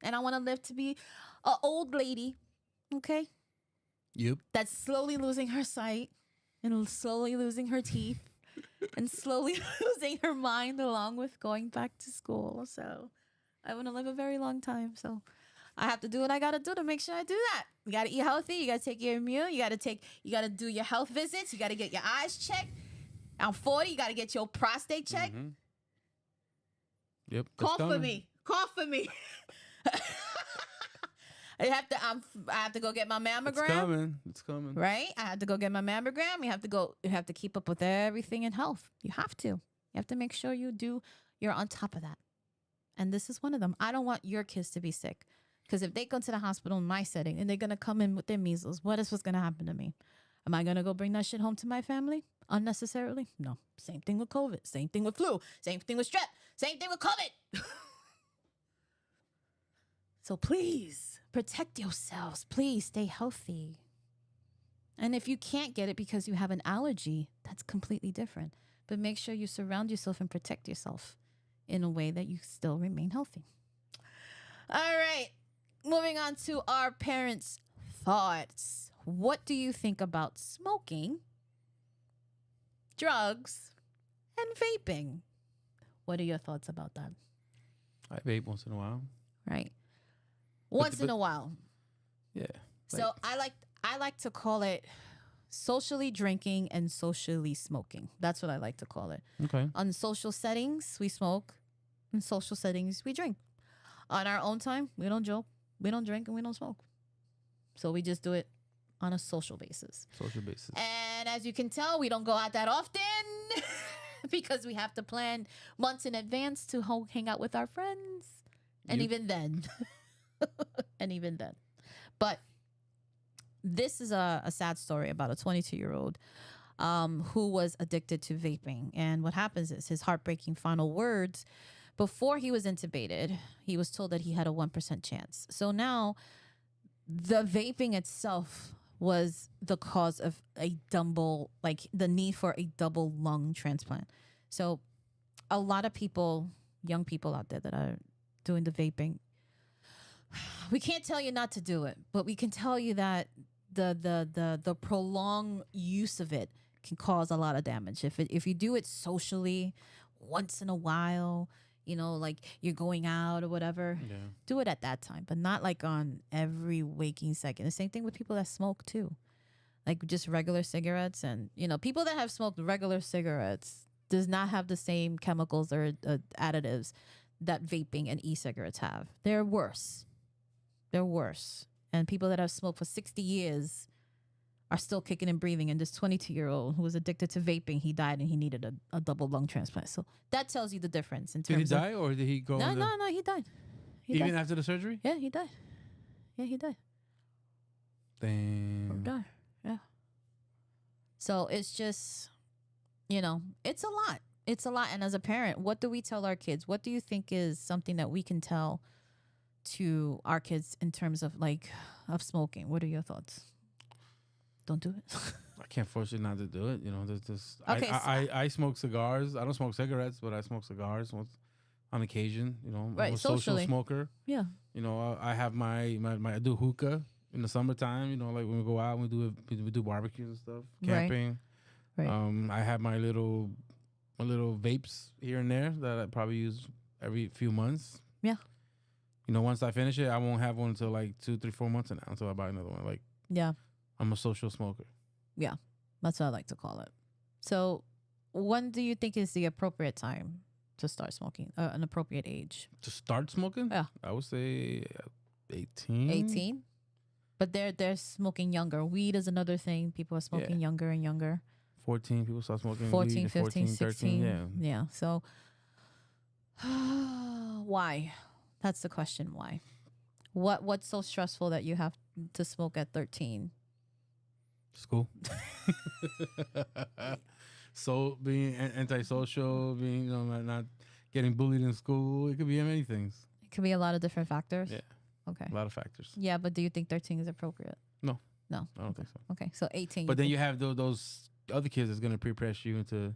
Speaker 2: And I want to live to be an old lady, okay?
Speaker 1: Yep.
Speaker 2: That's slowly losing her sight and slowly losing her teeth and slowly losing her mind along with going back to school. So I want to live a very long time. So I have to do what I got to do to make sure I do that. You got to eat healthy. You got to take your immune. You got to do your health visits. You got to get your eyes checked. I'm 40. You got to get your prostate checked.
Speaker 1: Mm-hmm. Yep.
Speaker 2: Cough for me. Cough for me. I have to go get my mammogram.
Speaker 1: It's coming.
Speaker 2: Right? I have to go get my mammogram. You have to keep up with everything in health. You have to. You have to make sure you're on top of that. And this is one of them. I don't want your kids to be sick. Because if they go to the hospital in my setting and they're going to come in with their measles, what is what's going to happen to me? Am I going to go bring that shit home to my family unnecessarily? No. Same thing with COVID. Same thing with flu. Same thing with strep. Same thing with COVID. So please protect yourselves. Please stay healthy. And if you can't get it because you have an allergy, that's completely different. But make sure you surround yourself and protect yourself in a way that you still remain healthy. All right. Moving on to our parents' thoughts. What do you think about smoking, drugs, and vaping? What are your thoughts about that?
Speaker 1: I vape once in a while.
Speaker 2: Right. Once in a while.
Speaker 1: Yeah.
Speaker 2: So I like to call it socially drinking and socially smoking. That's what I like to call it.
Speaker 1: Okay.
Speaker 2: On social settings, we smoke. In social settings, we drink. On our own time, we don't joke, we don't drink, and we don't smoke. So we just do it on a social basis.
Speaker 1: Social basis.
Speaker 2: And as you can tell, we don't go out that often because we have to plan months in advance to hang out with our friends. And even then. But this is a sad story about a 22-year-old who was addicted to vaping. And what happens is his heartbreaking final words, before he was intubated, he was told that he had a 1% chance. So now the vaping itself was the cause of the need for a double lung transplant. So a lot of people, young people out there that are doing the vaping, we can't tell you not to do it, but we can tell you that the prolonged use of it can cause a lot of damage. If you do it socially, once in a while, like you're going out or whatever, do it at that time, but not like on every waking second. The same thing with people that smoke too, like just regular cigarettes. And people that have smoked regular cigarettes does not have the same chemicals or additives that vaping and e-cigarettes have. They're worse. And people that have smoked for 60 years are still kicking and breathing. And this 22-year-old who was addicted to vaping, he died and he needed a double lung transplant. So that tells you the difference in terms
Speaker 1: Did he die or did he go?
Speaker 2: No, he died.
Speaker 1: Even after the surgery?
Speaker 2: Yeah, he died.
Speaker 1: Damn.
Speaker 2: Died. Yeah. So it's just, it's a lot. It's a lot. And as a parent, what do we tell our kids? What do you think is something that we can tell to our kids in terms of of smoking? What are your thoughts? Don't do it.
Speaker 1: I can't force you not to do it. You know, there's this.
Speaker 2: Okay,
Speaker 1: I smoke cigars. I don't smoke cigarettes, but I smoke cigars on occasion. You know,
Speaker 2: Right,
Speaker 1: I'm a social
Speaker 2: socially.
Speaker 1: smoker.
Speaker 2: Yeah.
Speaker 1: You know, I have my I do hookah in the summertime. You know, like when we go out, we do barbecues and stuff, camping.
Speaker 2: Right.
Speaker 1: I have my little vapes here and there that I probably use every few months.
Speaker 2: Yeah.
Speaker 1: You know, once I finish it, I won't have one until like 2, 3, 4 months now until I buy another one. Like,
Speaker 2: Yeah.
Speaker 1: I'm a social smoker.
Speaker 2: Yeah. That's what I like to call it. So when do you think is the appropriate time to start smoking? An appropriate age?
Speaker 1: To start smoking?
Speaker 2: Yeah.
Speaker 1: I would say 18.
Speaker 2: 18? But they're smoking younger. Weed is another thing. People are smoking younger and younger.
Speaker 1: 14 people start smoking
Speaker 2: 14,
Speaker 1: weed,
Speaker 2: 15,
Speaker 1: 14,
Speaker 2: 16.
Speaker 1: 13,
Speaker 2: Yeah. So why? That's the question. Why? What's so stressful that you have to smoke at 13?
Speaker 1: School. So being antisocial, being not getting bullied in school, it could be many things.
Speaker 2: It could be a lot of different factors.
Speaker 1: Yeah.
Speaker 2: Okay.
Speaker 1: A lot of factors.
Speaker 2: Yeah, but do you think 13 is appropriate?
Speaker 1: No.
Speaker 2: No.
Speaker 1: I don't think so.
Speaker 2: Okay, so 18.
Speaker 1: But then you have those other kids that's gonna pre-press you into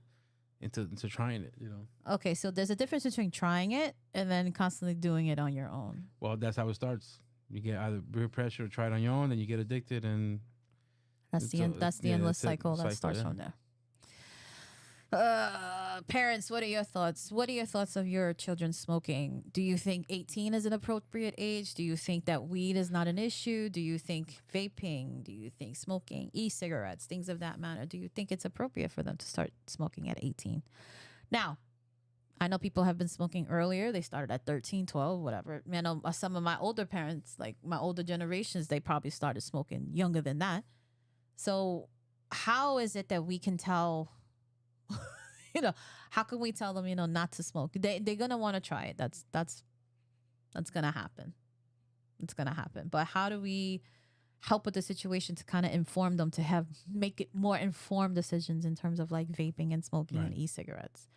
Speaker 1: trying it. You know.
Speaker 2: Okay, so there's a difference between trying it and then constantly doing it on your own.
Speaker 1: Well, that's how it starts. You get either peer pressure or try it on your own, then you get addicted, and
Speaker 2: That's the endless cycle that starts
Speaker 1: yeah.
Speaker 2: from there. Parents, what are your thoughts? What are your thoughts of your children smoking? Do you think 18 is an appropriate age? Do you think that weed is not an issue? Do you think vaping? Do you think smoking, e-cigarettes, things of that matter? Do you think it's appropriate for them to start smoking at 18? Now, I know people have been smoking earlier. They started at 13, 12, whatever. I know some of my older parents, like my older generations, they probably started smoking younger than that. So how is it that we can tell, how can we tell them, not to smoke? They're going to want to try it. That's going to happen. It's going to happen. But how do we help with the situation to kind of inform them to make it more informed decisions in terms of like vaping and smoking and e-cigarettes?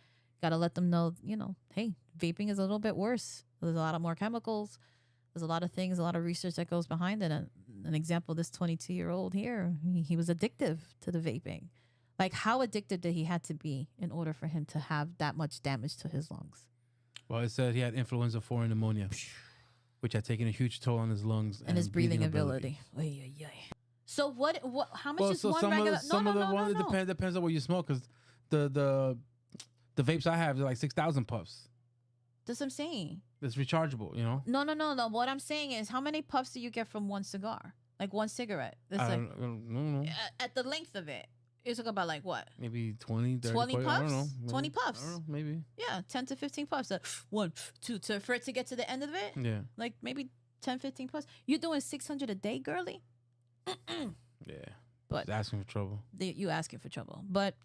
Speaker 2: Got to let them know, hey, vaping is a little bit worse. There's a lot of more chemicals. There's a lot of things, a lot of research that goes behind it. And an example, this 22-year-old here, he was addictive to the vaping. Like, how addicted did he have to be in order for him to have that much damage to his lungs?
Speaker 1: Well, it said he had influenza 4 pneumonia, which had taken a huge toll on his lungs
Speaker 2: and his breathing ability. So what? How much is one regular?
Speaker 1: It depends on what you smoke, because the vapes I have are like 6,000 puffs.
Speaker 2: That's what I'm saying.
Speaker 1: It's rechargeable,
Speaker 2: No. What I'm saying is, how many puffs do you get from one cigar? Like one cigarette? It's
Speaker 1: I don't know.
Speaker 2: At the length of it. You're talking about like what?
Speaker 1: Maybe 20, 30,
Speaker 2: 20 puffs?
Speaker 1: I don't know. Maybe.
Speaker 2: 20 puffs?
Speaker 1: I don't know, maybe.
Speaker 2: Yeah, 10 to 15 puffs. 1, 2, for it to get to the end of it?
Speaker 1: Yeah.
Speaker 2: Like maybe 10, 15 puffs. You're doing 600 a day, girly?
Speaker 1: Yeah.
Speaker 2: But
Speaker 1: he's asking for trouble.
Speaker 2: You asking for trouble. But,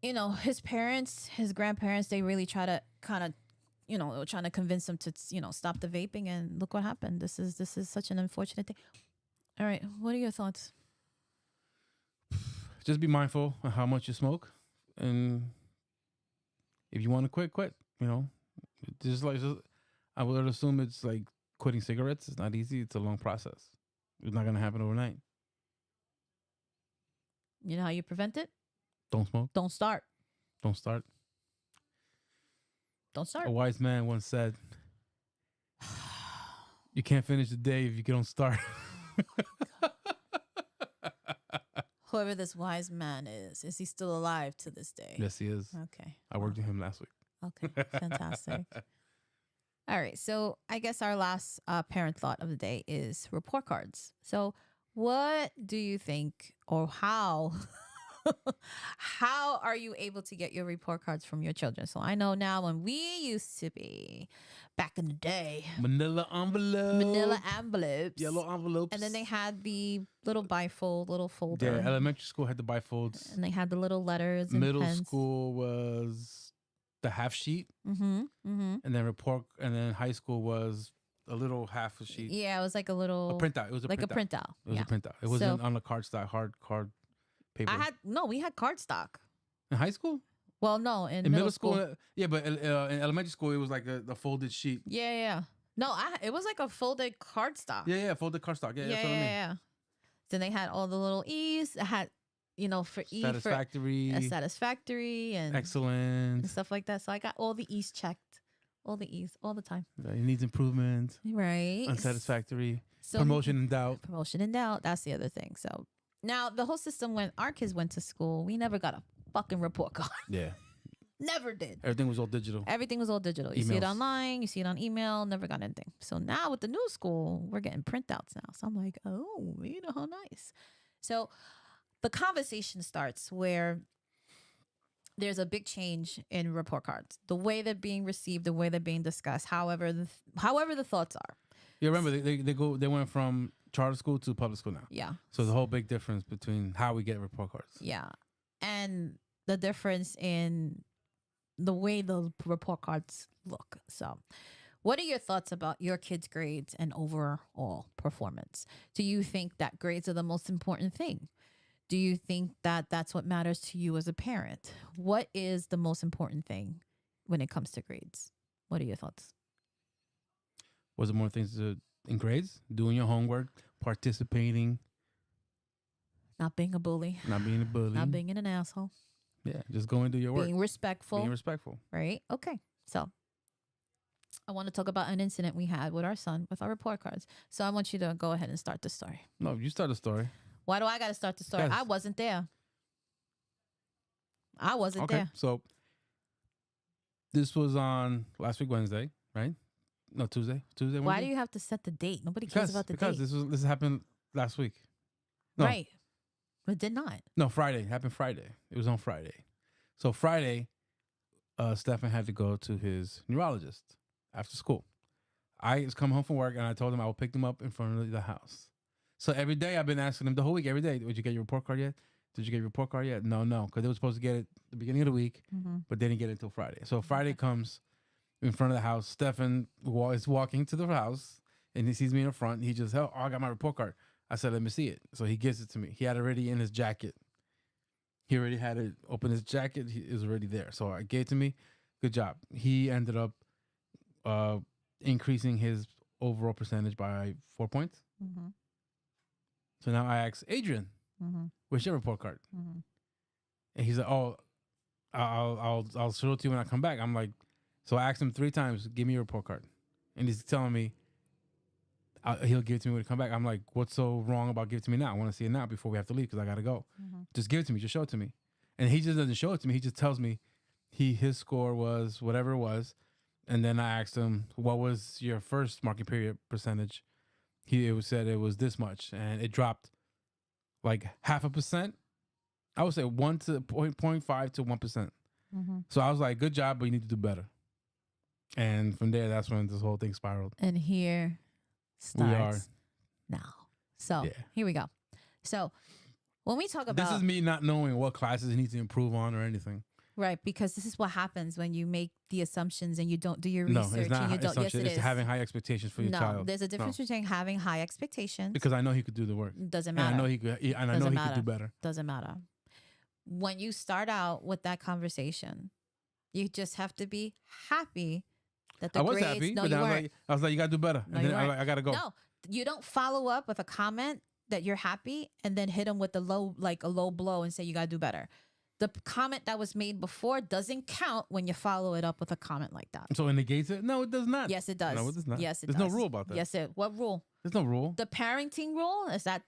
Speaker 2: his parents, his grandparents, they really try to kind of, trying to convince him to, stop the vaping. And look what happened. This is such an unfortunate thing. All right. What are your thoughts?
Speaker 1: Just be mindful of how much you smoke, and if you want to quit. I would assume it's like quitting cigarettes. It's not easy. It's a long process. It's not gonna happen overnight.
Speaker 2: You know how you prevent it?
Speaker 1: Don't smoke.
Speaker 2: Don't start.
Speaker 1: Don't start.
Speaker 2: Don't start.
Speaker 1: A wise man once said, "You can't finish the day if you don't start."
Speaker 2: Whoever this wise man is he still alive to this day?
Speaker 1: Yes, he is.
Speaker 2: Okay.
Speaker 1: I worked with him last week.
Speaker 2: Okay, fantastic. All right, so I guess our last parent thought of the day is report cards. So what do you think, or how how are you able to get your report cards from your children? So I know now, when we used to be back in the day,
Speaker 1: manila
Speaker 2: envelopes,
Speaker 1: yellow envelopes,
Speaker 2: and then they had the little bifold, little folder.
Speaker 1: Yeah, elementary school had the bifolds,
Speaker 2: and they had the little letters. And
Speaker 1: middle
Speaker 2: pens.
Speaker 1: school was the half sheet,
Speaker 2: and
Speaker 1: then high school was a little half a sheet.
Speaker 2: Yeah, it was like a little
Speaker 1: printout. It was a
Speaker 2: like
Speaker 1: printout.
Speaker 2: a printout.
Speaker 1: It was a printout. It wasn't on the card stock, hard card paper.
Speaker 2: We had cardstock
Speaker 1: in high school.
Speaker 2: Well, no, in
Speaker 1: middle school. Yeah, but in elementary school it was like the folded sheet.
Speaker 2: Yeah. No, it was like a folded cardstock.
Speaker 1: Yeah, folded cardstock. Yeah, that's what I mean.
Speaker 2: Yeah. Then they had all the little E's. It had, for E
Speaker 1: Satisfactory.
Speaker 2: for satisfactory and
Speaker 1: Excellent.
Speaker 2: and stuff like that. So I got all the E's checked. All the E's all the time.
Speaker 1: It needs improvement.
Speaker 2: Right.
Speaker 1: Unsatisfactory.
Speaker 2: So
Speaker 1: Promotion in doubt.
Speaker 2: Promotion in doubt. That's the other thing. So now the whole system, when our kids went to school, we never got a fucking report card.
Speaker 1: Yeah.
Speaker 2: Never did.
Speaker 1: Everything was all digital.
Speaker 2: Everything was all digital. You see it
Speaker 1: Emails.
Speaker 2: online, you see it on email, never got anything. So now with the new school, we're getting printouts now. So I'm like, oh, how nice. So the conversation starts where there's a big change in report cards, the way they're being received, the way they're being discussed, however the thoughts are.
Speaker 1: Yeah, remember they went from charter school to public school now.
Speaker 2: Yeah.
Speaker 1: So the whole big difference between how we get report cards.
Speaker 2: Yeah. And the difference in the way the report cards look. So what are your thoughts about your kids' grades and overall performance? Do you think that grades are the most important thing? Do you think that that's what matters to you as a parent? What is the most important thing when it comes to grades? What are your thoughts?
Speaker 1: Was it more things in grades? Doing your homework, participating.
Speaker 2: Not being a bully.
Speaker 1: Not being a bully.
Speaker 2: Not being an asshole.
Speaker 1: Yeah, just go and do your work.
Speaker 2: Being respectful.
Speaker 1: Being respectful.
Speaker 2: Right? Okay. So I want to talk about an incident we had with our son with our report cards. So I want you to go ahead and start the story.
Speaker 1: No, you start the story.
Speaker 2: Why do I got to start the story?
Speaker 1: Yes.
Speaker 2: I wasn't there. I wasn't
Speaker 1: Okay,
Speaker 2: there.
Speaker 1: so this was on last week Wednesday, right? No, Tuesday. Wednesday?
Speaker 2: Why do you have to set the date? Nobody cares about the
Speaker 1: because
Speaker 2: date.
Speaker 1: this happened last week. No,
Speaker 2: Right. But it did not.
Speaker 1: No, Friday. It happened Friday. It was on Friday. So Friday, Stefan had to go to his neurologist after school. I was coming home from work and I told him I would pick him up in front of the house. So every day I've been asking him the whole week, every day, did you get your report card yet? Did you get your report card yet? No, because they were supposed to get it at the beginning of the week, but they didn't get it until Friday. So Friday comes in front of the house. Stefan is walking to the house and he sees me in the front. And he just, oh, I got my report card. I said, let me see it. So he gives it to me. He had it already in his jacket. He already had it open his jacket. It was already there. So I gave it to me. Good job. He ended up increasing his overall percentage by 4 points.
Speaker 2: Mm-hmm.
Speaker 1: So now I asked Adrian, where's your report card? And he's like, oh, I'll show it to you when I come back. I'm like, so I asked him 3 times, give me your report card. And he's telling me he'll give it to me when he come back. I'm like, what's so wrong about giving it to me now? I want to see it now before we have to leave because I got to go. Just give it to me. Just show it to me. And he just doesn't show it to me. He just tells me his score was whatever it was. And then I asked him, what was your first marking period percentage? He said it was this much, and it dropped like 0.5%. I would say 0.5 to 1%. So I was like, good job, but you need to do better. And from there, that's when this whole thing spiraled.
Speaker 2: And here starts
Speaker 1: we are
Speaker 2: now. So here we go. So when we talk about
Speaker 1: this is me not knowing what classes he needs to improve on or anything.
Speaker 2: Right, because this is what happens when you make the assumptions and you don't do your research.
Speaker 1: No, it's not
Speaker 2: and you don't. Yes,
Speaker 1: assumption.
Speaker 2: it
Speaker 1: It's
Speaker 2: is.
Speaker 1: having high expectations for your child.
Speaker 2: No, there's a difference between having high expectations.
Speaker 1: Because I know he could do the work.
Speaker 2: Doesn't
Speaker 1: And
Speaker 2: matter.
Speaker 1: I know he could. And I know he could do better.
Speaker 2: Doesn't matter. When you start out with that conversation, you just have to be happy that the
Speaker 1: I was
Speaker 2: grades.
Speaker 1: happy,
Speaker 2: No,
Speaker 1: but
Speaker 2: you
Speaker 1: then
Speaker 2: weren't.
Speaker 1: I was like, you got to do better.
Speaker 2: No,
Speaker 1: And
Speaker 2: you
Speaker 1: then
Speaker 2: weren't.
Speaker 1: I got to go.
Speaker 2: No, you don't follow up with a comment that you're happy and then hit them with a low blow and say you got to do better. The comment that was made before doesn't count when you follow it up with a comment like that.
Speaker 1: So it negates it? No, it does not.
Speaker 2: Yes, it does.
Speaker 1: No, it does not.
Speaker 2: Yes, it
Speaker 1: There's
Speaker 2: does.
Speaker 1: no rule about that.
Speaker 2: Yes, what rule?
Speaker 1: There's no rule.
Speaker 2: The parenting rule is that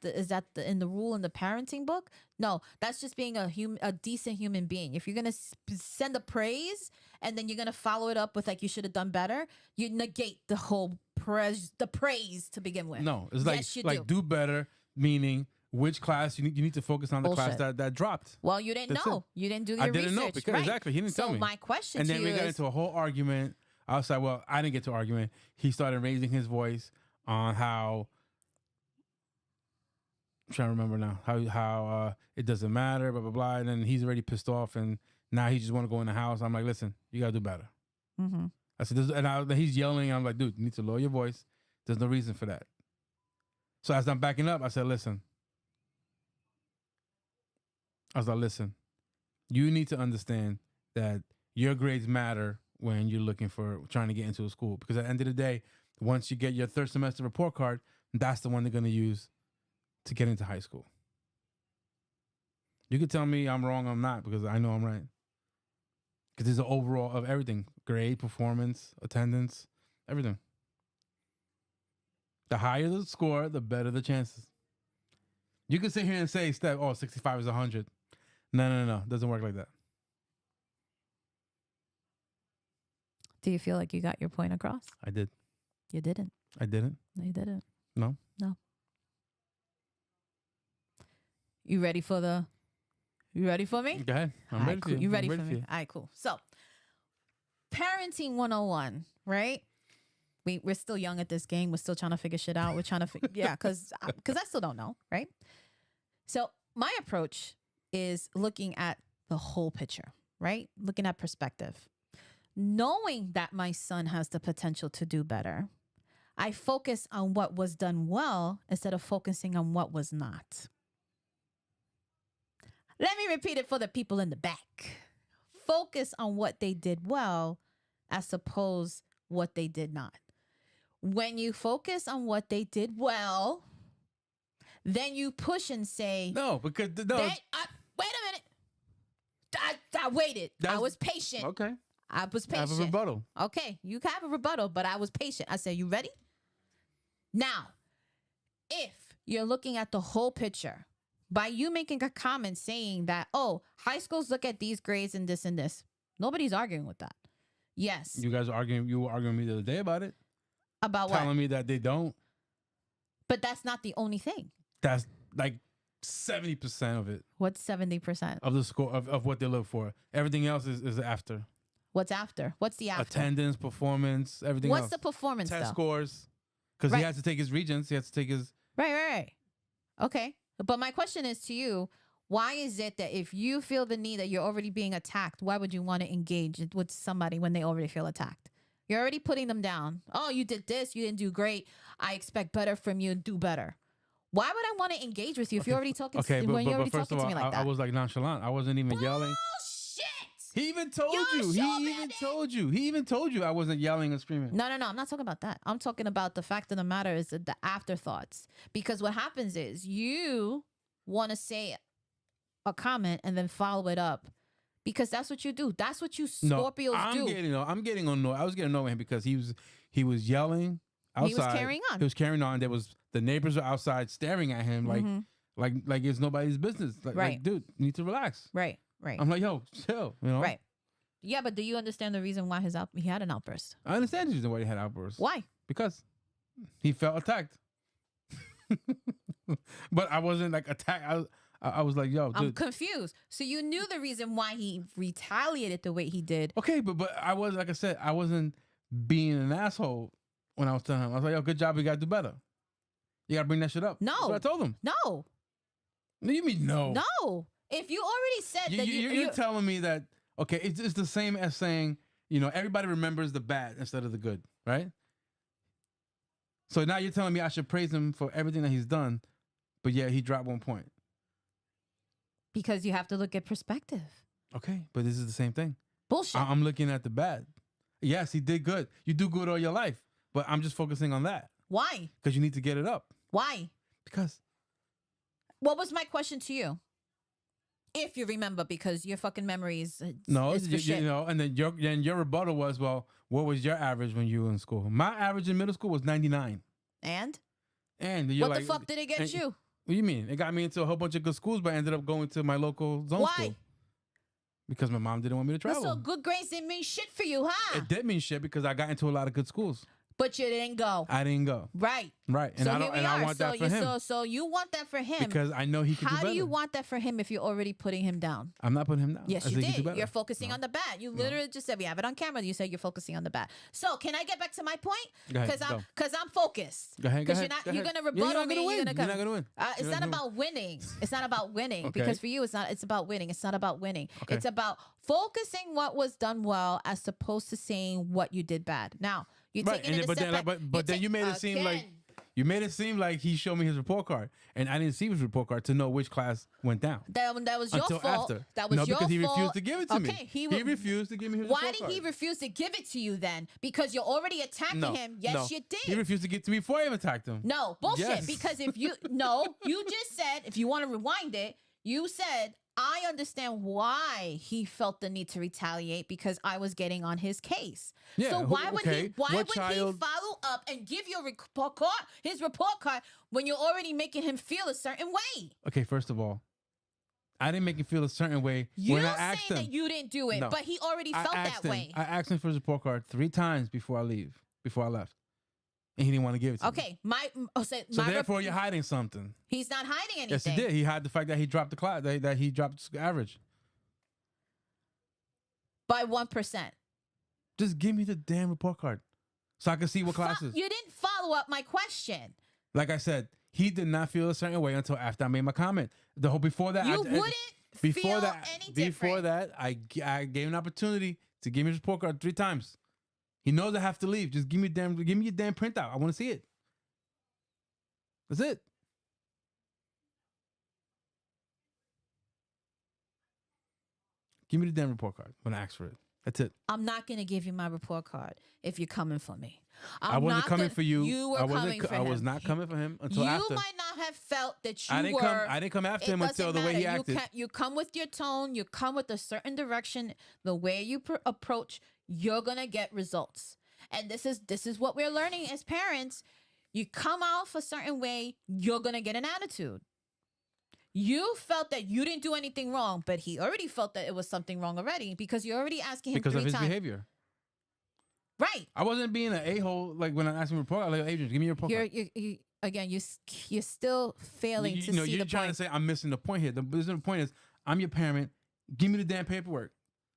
Speaker 2: in the rule in the parenting book? No, that's just being a decent human being. If you're gonna send a praise and then you're gonna follow it up with like you should have done better, you negate the whole praise to begin with.
Speaker 1: No, it's
Speaker 2: yes, you
Speaker 1: like do better, meaning which class you need to focus on the
Speaker 2: Bullshit.
Speaker 1: class that dropped.
Speaker 2: Well, you didn't
Speaker 1: That's
Speaker 2: know.
Speaker 1: it.
Speaker 2: You didn't do your
Speaker 1: I
Speaker 2: research.
Speaker 1: didn't know because
Speaker 2: right.
Speaker 1: exactly he didn't tell me.
Speaker 2: So my question
Speaker 1: and
Speaker 2: to
Speaker 1: then
Speaker 2: you
Speaker 1: we got
Speaker 2: is,
Speaker 1: into a whole argument. I was like, well, I didn't get to argument. He started raising his voice on how I'm trying to remember now how it doesn't matter, blah blah blah. And then he's already pissed off, and now he just want to go in the house. I'm like, listen, you gotta do better. I said, he's yelling. I'm like, dude, you need to lower your voice. There's no reason for that. So as I'm backing up, I said, listen. I was like, listen, you need to understand that your grades matter when you're trying to get into a school. Because at the end of the day, Once you get your third semester report card, that's the one they're going to use to get into high school. You can tell me I'm wrong, I'm not, because I know I'm right. Because there's an overall of everything. Grade, performance, attendance, everything. The higher the score, the better the chances. You can sit here and say, Steph, 65 is 100. No. Doesn't work like that.
Speaker 2: Do you feel like you got your point across?
Speaker 1: I did.
Speaker 2: You didn't.
Speaker 1: I didn't.
Speaker 2: No, you didn't.
Speaker 1: No.
Speaker 2: No. You ready for me?
Speaker 1: Go ahead. I'm ready for you.
Speaker 2: You ready
Speaker 1: I'm
Speaker 2: for me?
Speaker 1: you.
Speaker 2: All right, cool. So, parenting 101, right? We're still young at this game. We're still trying to figure shit out. We're trying to because I still don't know, right? So, my approach is looking at the whole picture, right? Looking at perspective. Knowing that my son has the potential to do better, I focus on what was done well instead of focusing on what was not. Let me repeat it for the people in the back. Focus on what they did well as opposed what they did not. When you focus on what they did well, then you push and say,
Speaker 1: no, because
Speaker 2: wait a minute. I waited. I was patient.
Speaker 1: Okay.
Speaker 2: I was patient.
Speaker 1: Have a rebuttal.
Speaker 2: Okay, you can have a rebuttal, but I was patient. I said, you ready? Now, if you're looking at the whole picture, by you making a comment saying that, high schools look at these grades and this, nobody's arguing with that. Yes.
Speaker 1: You guys are arguing. You were arguing with me the other day about it.
Speaker 2: About what?
Speaker 1: Telling me that they don't.
Speaker 2: But that's not the only thing.
Speaker 1: That's like 70% of it.
Speaker 2: What's 70%?
Speaker 1: Of the score of what they look for. Everything else is after.
Speaker 2: What's after? What's the after?
Speaker 1: Attendance, performance, everything else.
Speaker 2: What's the performance
Speaker 1: Test
Speaker 2: though?
Speaker 1: scores. Because he has to take his regents. He has to take his...
Speaker 2: Right. Okay. But my question is to you, why is it that if you feel the need that you're already being attacked, why would you want to engage with somebody when they already feel attacked? You're already putting them down. Oh, you did this. You didn't do great. I expect better from you. Do better. Why would I want to engage with you if you're already talking to me like
Speaker 1: first of all,
Speaker 2: that?
Speaker 1: I was like nonchalant. I wasn't even yelling.
Speaker 2: Bullshit!
Speaker 1: He even told you. He even told you I wasn't yelling and screaming.
Speaker 2: No. I'm not talking about that. I'm talking about the fact of the matter is the afterthoughts. Because what happens is you want to say a comment and then follow it up. Because that's what you do. That's what you Scorpios do.
Speaker 1: I'm getting annoyed. I was getting annoyed with him because he was yelling outside.
Speaker 2: He was carrying on.
Speaker 1: He was carrying on. The neighbors were outside staring at him like it's nobody's business. Like, dude, you need to relax.
Speaker 2: Right.
Speaker 1: I'm like, yo, chill.
Speaker 2: Right. Yeah, but do you understand the reason why he had an outburst?
Speaker 1: I understand the reason why he had outbursts.
Speaker 2: Why?
Speaker 1: Because he felt attacked. But I wasn't like attacked. I was like, yo, dude.
Speaker 2: I'm confused. So you knew the reason why he retaliated the way he did.
Speaker 1: Okay, but I was, like I said, I wasn't being an asshole when I was telling him. I was like, yo, good job. You got to do better. You got to bring that shit up.
Speaker 2: No.
Speaker 1: That's what I told him.
Speaker 2: No.
Speaker 1: What do you mean no?
Speaker 2: No. If you already said that
Speaker 1: you're telling me that, okay, it's the same as saying, everybody remembers the bad instead of the good, right? So now you're telling me I should praise him for everything that he's done, but yeah, he dropped 1 point.
Speaker 2: Because you have to look at perspective.
Speaker 1: Okay, but this is the same thing.
Speaker 2: Bullshit.
Speaker 1: I'm looking at the bad. Yes, he did good. You do good all your life, but I'm just focusing on that.
Speaker 2: Why?
Speaker 1: Because you need to get it up.
Speaker 2: Why?
Speaker 1: Because.
Speaker 2: What was my question to you? If you remember, because your fucking memory is shit.
Speaker 1: And then your rebuttal was, well, what was your average when you were in school? My average in middle school was 99.
Speaker 2: And
Speaker 1: you're
Speaker 2: what the fuck did it get you?
Speaker 1: What do you mean? It got me into a whole bunch of good schools, but I ended up going to my local zone school. Because my mom didn't want me to travel.
Speaker 2: So good grades didn't mean shit for you, huh?
Speaker 1: It did mean shit because I got into a lot of good schools.
Speaker 2: But you didn't go.
Speaker 1: I didn't go.
Speaker 2: Right.
Speaker 1: Right. And I want that for him.
Speaker 2: So you want that for him.
Speaker 1: Because I know he can do better.
Speaker 2: How do you want that for him if you're already putting him down?
Speaker 1: I'm not putting him down.
Speaker 2: Yes, you did. You're focusing on the bad. You literally just said, we have it on camera. You said you're focusing on the bad. So can I get back to my point? Because I'm focused.
Speaker 1: Go ahead.
Speaker 2: Because you're going to rebuttal me.
Speaker 1: You're not going to win.
Speaker 2: It's not about winning. It's not about winning.
Speaker 1: Okay.
Speaker 2: Because for you, it's about winning. It's not about winning.
Speaker 1: Okay.
Speaker 2: It's about focusing what was done well as opposed to saying what you did bad. Now, you're taking it a step back.
Speaker 1: But then you made it seem like You made it seem like he showed me his report card, and I didn't see his report card to know which class went down.
Speaker 2: That was your
Speaker 1: Until
Speaker 2: fault.
Speaker 1: after.
Speaker 2: That was
Speaker 1: no,
Speaker 2: your
Speaker 1: because he
Speaker 2: fault.
Speaker 1: refused to give it to me.
Speaker 2: Okay,
Speaker 1: he refused to give me his
Speaker 2: Why
Speaker 1: report
Speaker 2: did
Speaker 1: card.
Speaker 2: he refuse to give it to you then? Because you're already attacking him. Yes, you did.
Speaker 1: He refused to give it to me before I even attacked him.
Speaker 2: No, bullshit.
Speaker 1: Yes.
Speaker 2: Because if you you just said, if you want to rewind it, you said, I understand why he felt the need to retaliate because I was getting on his case.
Speaker 1: Yeah,
Speaker 2: so why would he
Speaker 1: What
Speaker 2: he
Speaker 1: child-
Speaker 2: follow up and give you his report card when you're already making him feel a certain way?
Speaker 1: Okay, first of all, I didn't make him feel a certain way
Speaker 2: You're
Speaker 1: when I asked
Speaker 2: saying
Speaker 1: him.
Speaker 2: that you didn't do it,
Speaker 1: No.
Speaker 2: but he already
Speaker 1: I
Speaker 2: felt
Speaker 1: asked
Speaker 2: that
Speaker 1: him-
Speaker 2: way.
Speaker 1: I asked him for his report card 3 times before I left. And he didn't want to give it to me.
Speaker 2: Okay,
Speaker 1: So therefore, you're hiding something.
Speaker 2: he's not hiding anything.
Speaker 1: Yes, he did. He hid the fact that he dropped the class, that he dropped average.
Speaker 2: By 1%.
Speaker 1: Just give me the damn report card so I can see what classes.
Speaker 2: You didn't follow up my question.
Speaker 1: Like I said, he did not feel a certain way until after I made my comment. The whole before that,
Speaker 2: You wouldn't feel any
Speaker 1: Before that, I gave him an opportunity to give me his report card 3 times. He knows I have to leave. Just give me your damn printout. I want to see it. That's it. Give me the damn report card when I ask for it. That's it.
Speaker 2: I'm not going to give you my report card if you're coming for me.
Speaker 1: I wasn't coming for you.
Speaker 2: You were coming for him.
Speaker 1: I was not coming for him until after.
Speaker 2: You might not have felt that you
Speaker 1: I didn't come after him until the way he acted.
Speaker 2: You come with your tone. You come with a certain direction. The way you approach, you're going to get results. And this is what we're learning as parents. You come off a certain way, you're going to get an attitude. You felt that you didn't do anything wrong, but he already felt that it was something wrong already because you're already asking him
Speaker 1: because
Speaker 2: 3
Speaker 1: of his
Speaker 2: times.
Speaker 1: behavior.
Speaker 2: Right.
Speaker 1: I wasn't being an a-hole like when I asked him to report. I was like, Adrian, give me your report card.
Speaker 2: You're still failing to see
Speaker 1: you're
Speaker 2: the
Speaker 1: trying
Speaker 2: point.
Speaker 1: to say I'm missing the point here. The point is, I'm your parent. Give me the damn paperwork.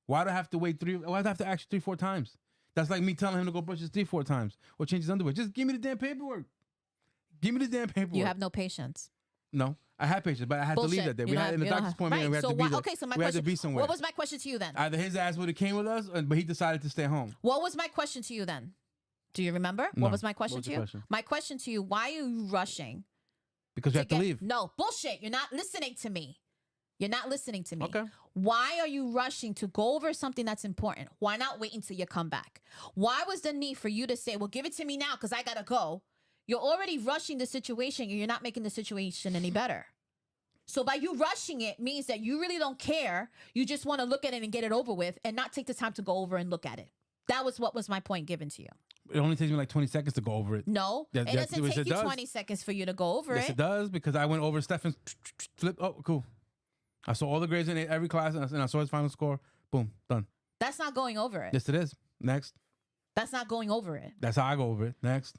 Speaker 1: Why do I have to wait 3? Why do I have to ask you 3-4 times? That's like me telling him to go brush his teeth 4 times or change his underwear. Just give me the damn paperwork. Give me the damn paperwork.
Speaker 2: You have no patience.
Speaker 1: No, I had patience, but I had to leave that day. We had in the doctor's appointment. And we had to be there.
Speaker 2: Okay, so my
Speaker 1: we
Speaker 2: question.
Speaker 1: had to be somewhere.
Speaker 2: What was my question to you then?
Speaker 1: Either his ass would have came with us, but he decided to stay home.
Speaker 2: What was my question to you then? Do you remember?
Speaker 1: No.
Speaker 2: What was my question
Speaker 1: What was
Speaker 2: to
Speaker 1: your
Speaker 2: you?
Speaker 1: question?
Speaker 2: My question to you, why are you rushing?
Speaker 1: Because you have to leave.
Speaker 2: No, bullshit. You're not listening to me. You're not listening to me.
Speaker 1: Okay.
Speaker 2: Why are you rushing to go over something that's important? Why not wait until you come back? Why was the need for you to say, well, give it to me now because I got to go? You're already rushing the situation and you're not making the situation any better. So by you rushing it means that you really don't care. You just want to look at it and get it over with and not take the time to go over and look at it. That was what was my point given to you.
Speaker 1: It only takes me like 20 seconds to go over it.
Speaker 2: No, it doesn't take you 20 seconds for you to go over
Speaker 1: Yes, it does, because I went over Stefan's flip. Oh, cool. I saw all the grades in every class, and I saw his final score. Boom, done.
Speaker 2: That's not going over it.
Speaker 1: Yes, it is. Next.
Speaker 2: That's not going over it.
Speaker 1: That's how I go over it. Next.